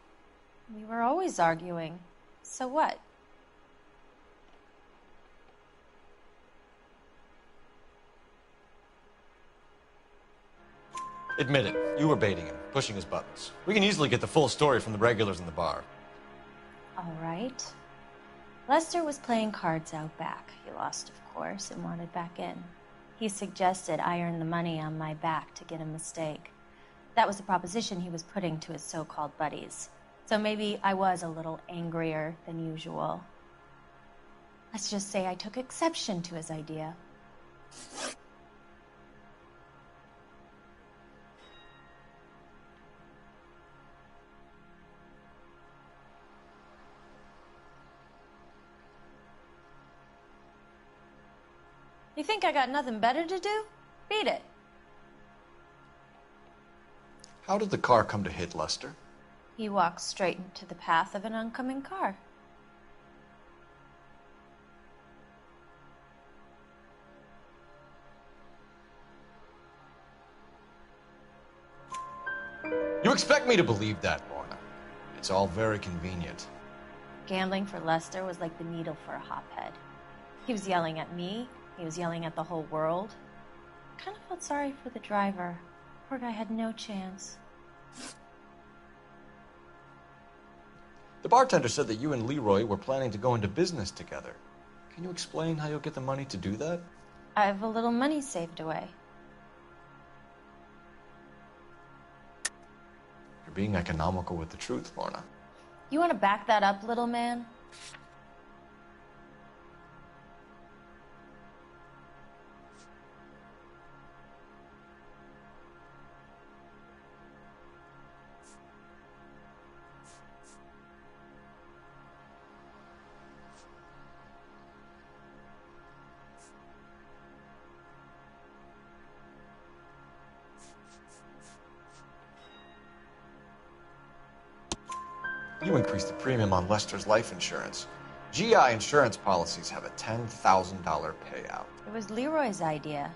We were always arguing. So what? Admit it, you were baiting him, pushing his buttons. We can easily get the full story from the regulars in the bar. All right. Lester was playing cards out back. He lost, of course, and wanted back in. He suggested I earn the money on my back to get a mistake. That was the proposition he was putting to his so-called buddies. So maybe I was a little angrier than usual. Let's just say I took exception to his idea. You think I got nothing better to do? Beat it. How did the car come to hit Lester? He walked straight into the path of an oncoming car. You expect me to believe that, Lorna? It's all very convenient. Gambling for Lester was like the needle for a hophead. He was yelling at me. He was yelling at the whole world. I kind of felt sorry for the driver. Poor guy had no chance. The bartender said that you and Leroy were planning to go into business together. Can you explain how you'll get the money to do that? I have a little money saved away. You're being economical with the truth, Lorna. You want to back that up, little man? You increased the premium on Lester's life insurance. GI insurance policies have a $10,000 payout. It was Leroy's idea.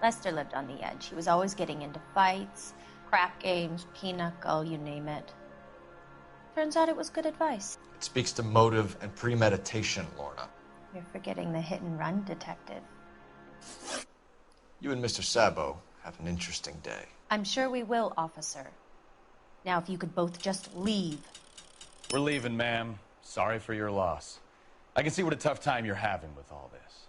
Lester lived on the edge. He was always getting into fights, crap games, pinochle, you name it. Turns out it was good advice. It speaks to motive and premeditation, Lorna. You're forgetting the hit-and-run detective. You and Mr. Sabo have an interesting day. I'm sure we will, officer. Now, if you could both just leave. We're leaving, ma'am. Sorry for your loss. I can see what a tough time you're having with all this.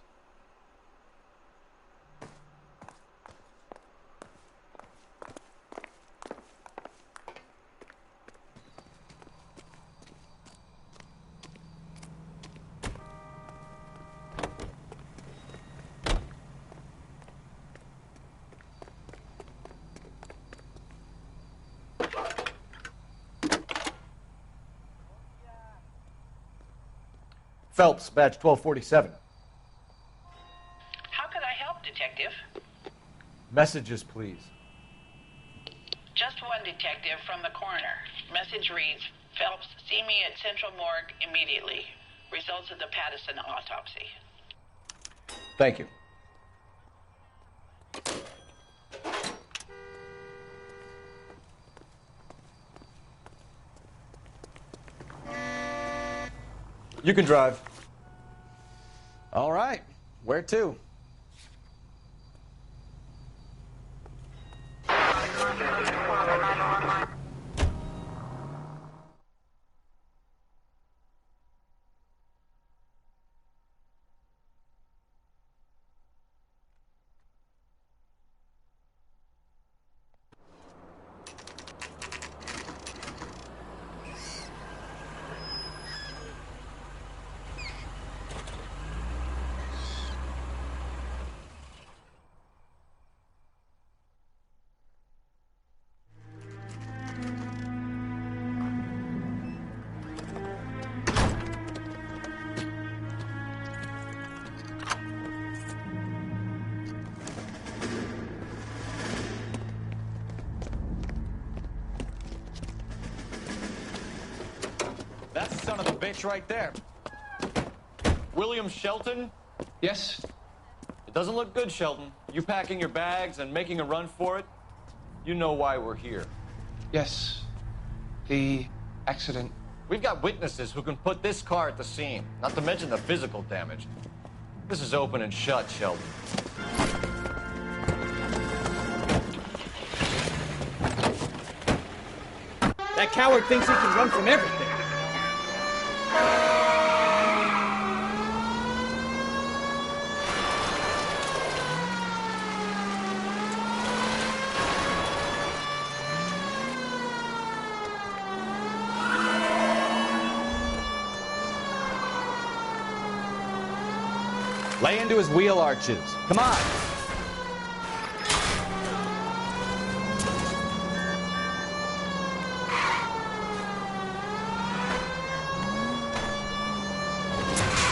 Phelps, badge 1247. How could I help, Detective? Messages, please. Just one detective from the coroner. Message reads, Phelps, see me at Central Morgue immediately. Results of the Pattison autopsy. Thank you. You can drive. All right. Where to? That's the son of a bitch right there. William Shelton? Yes? It doesn't look good, Shelton. You packing your bags and making a run for it? You know why we're here. Yes. The accident. We've got witnesses who can put this car at the scene, not to mention the physical damage. This is open and shut, Shelton. That coward thinks he can run from everything. Lay into his wheel arches. Come on.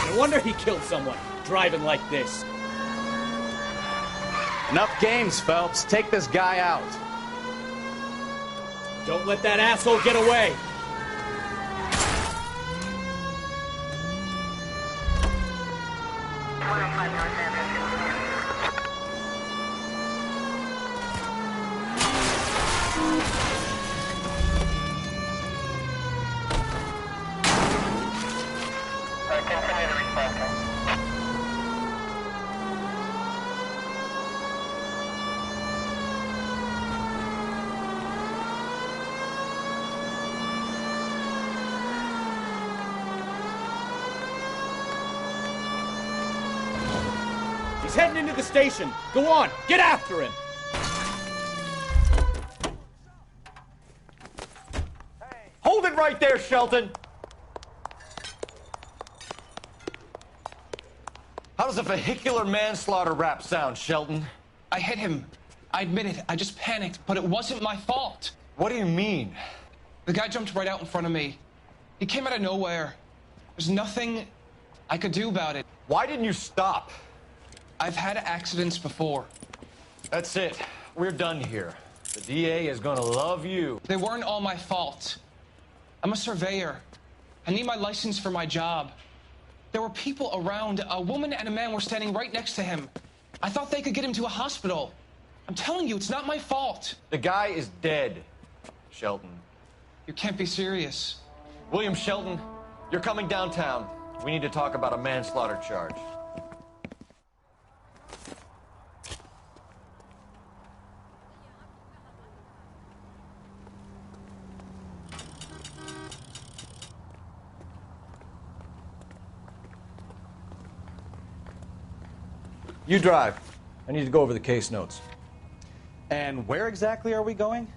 No wonder he killed someone, driving like this. Enough games, Phelps. Take this guy out. Don't let that asshole get away. He's heading into the station. Go on, get after him. Hold it right there, Shelton! How does a vehicular manslaughter rap sound, Shelton? I hit him. I admit it. I just panicked, but it wasn't my fault. What do you mean? The guy jumped right out in front of me. He came out of nowhere. There's nothing I could do about it. Why didn't you stop? I've had accidents before. That's it. We're done here. The DA is gonna love you. They weren't all my fault. I'm a surveyor. I need my license for my job. There were people around. A woman and a man were standing right next to him. I thought they could get him to a hospital. I'm telling you, it's not my fault. The guy is dead, Shelton. You can't be serious. William Shelton, you're coming downtown. We need to talk about a manslaughter charge. You drive. I need to go over the case notes. And where exactly are we going?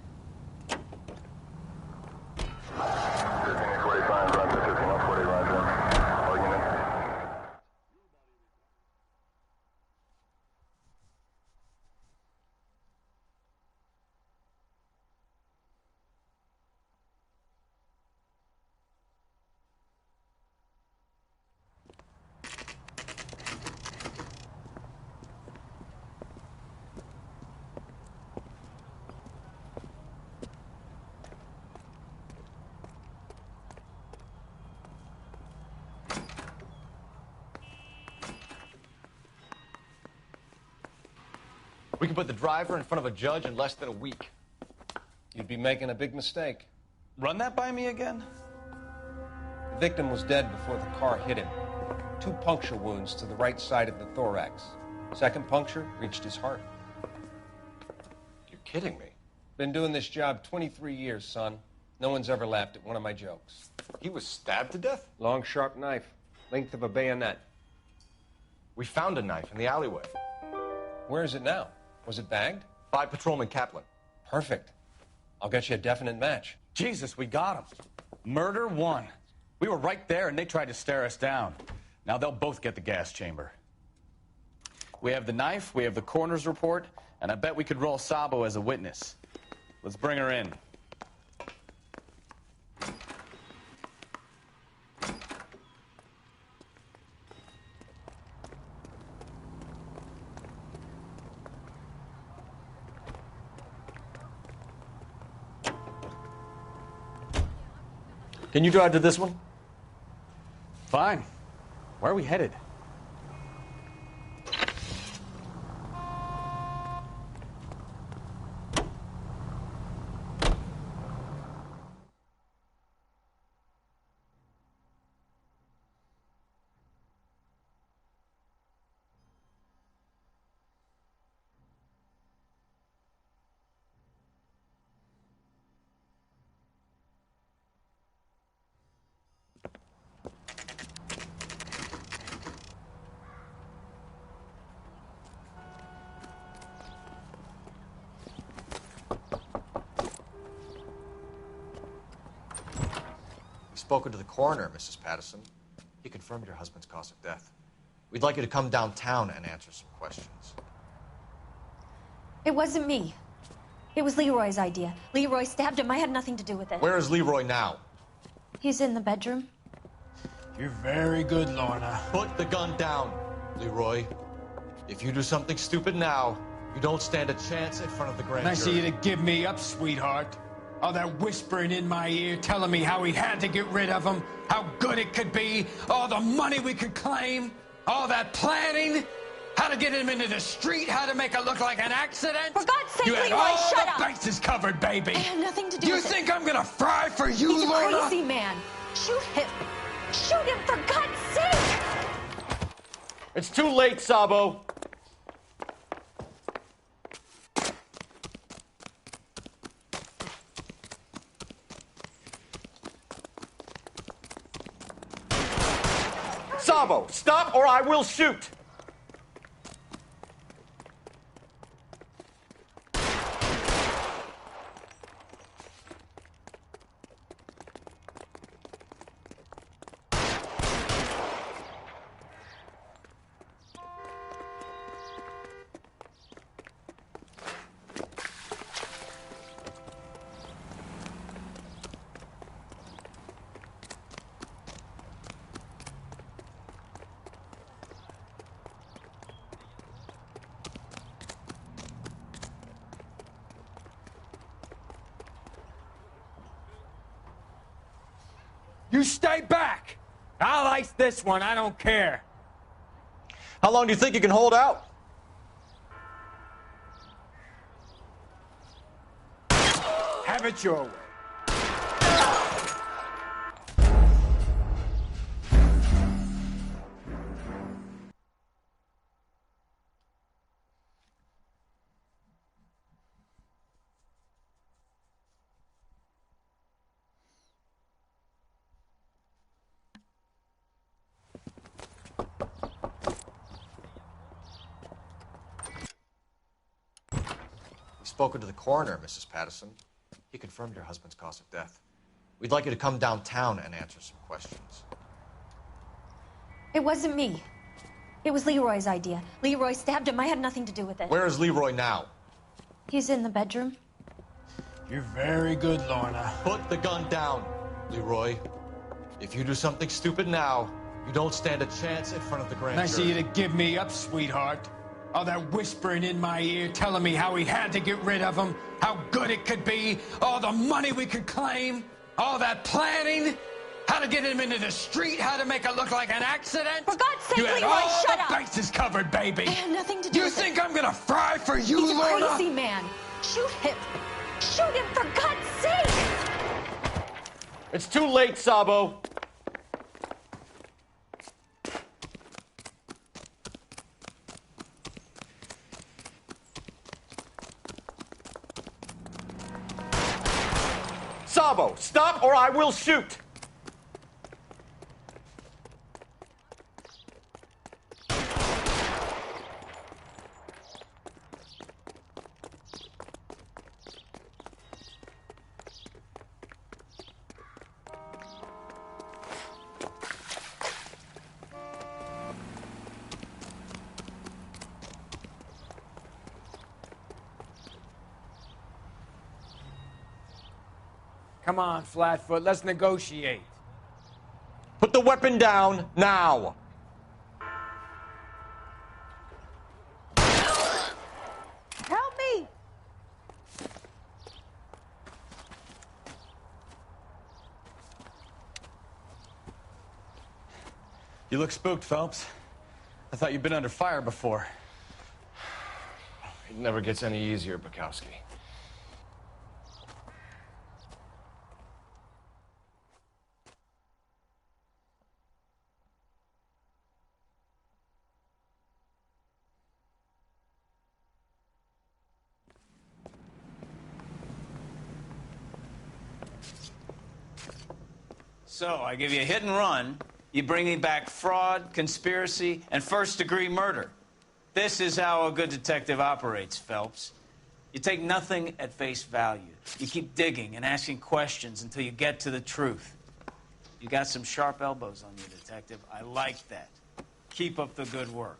We can put the driver in front of a judge in less than a week. You'd be making a big mistake. Run that by me again? The victim was dead before the car hit him. 2 puncture wounds to the right side of the thorax. Second puncture reached his heart. You're kidding me. Been doing this job 23 years, son. No one's ever laughed at one of my jokes. He was stabbed to death? Long, sharp knife. Length of a bayonet. We found a knife in the alleyway. Where is it now? Was it bagged? By Patrolman Kaplan. Perfect. I'll get you a definite match. Jesus, we got him. Murder 1. We were right there and they tried to stare us down. Now they'll both get the gas chamber. We have the knife, we have the coroner's report, and I bet we could roll Sabo as a witness. Let's bring her in. Can you drive to this one? Fine. Where are we headed? Spoken to the coroner, Mrs. Patterson. He confirmed your husband's cause of death. We'd like you to come downtown and answer some questions. It wasn't me. It was Leroy's idea. Leroy stabbed him. I had nothing to do with it. Where is Leroy now? He's in the bedroom. You're very good, Lorna. Put the gun down, Leroy. If you do something stupid now, you don't stand a chance in front of the grand jury. Nice of you to give me up, sweetheart. All that whispering in my ear telling me how we had to get rid of him, how good it could be, all the money we could claim, all that planning, how to get him into the street, how to make it look like an accident. For God's sake, you had Leroy, all shut the up. bases covered, baby. I had nothing to do You with it. think I'm gonna fry for you, He's Lorna? a crazy man. Shoot him. Shoot him, for God's sake. It's too late, Sabo. Sabo, stop or I will shoot! You stay back. I'll ice this one. I don't care. How long do you think you can hold out? Have it your way. Spoken to the coroner, Mrs. Patterson. He confirmed your husband's cause of death. We'd like you to come downtown and answer some questions. It wasn't me. It was Leroy's idea. Leroy stabbed him. I had nothing to do with it. Where is Leroy now? He's in the bedroom. You're very good, Lorna. Put the gun down, Leroy. If you do something stupid now, you don't stand a chance in front of the grand Nice jury. of you to give me up, sweetheart. All that whispering in my ear telling me how we had to get rid of him, how good it could be, all the money we could claim, all that planning, how to get him into the street, how to make it look like an accident. For God's sake, you had Leroy, all shut the up. bases covered, baby. I had nothing to do You with think it. I'm gonna fry for you, He's a Lorna? crazy man. Shoot him. Shoot him, for God's sake. It's too late, Sabo. Sabo, stop or I will shoot! Come on, Flatfoot, let's negotiate. Put the weapon down, now! Help me. You look spooked, Phelps. I thought you'd been under fire before. It never gets any easier, Bukowski. So, I give you a hit and run. You bring me back fraud, conspiracy, and first-degree murder. This is how a good detective operates, Phelps. You take nothing at face value. You keep digging and asking questions until you get to the truth. You got some sharp elbows on you, detective. I like that. Keep up the good work.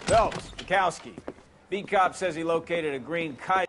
Phelps, Bukowski. Beat cop says he located a green kite.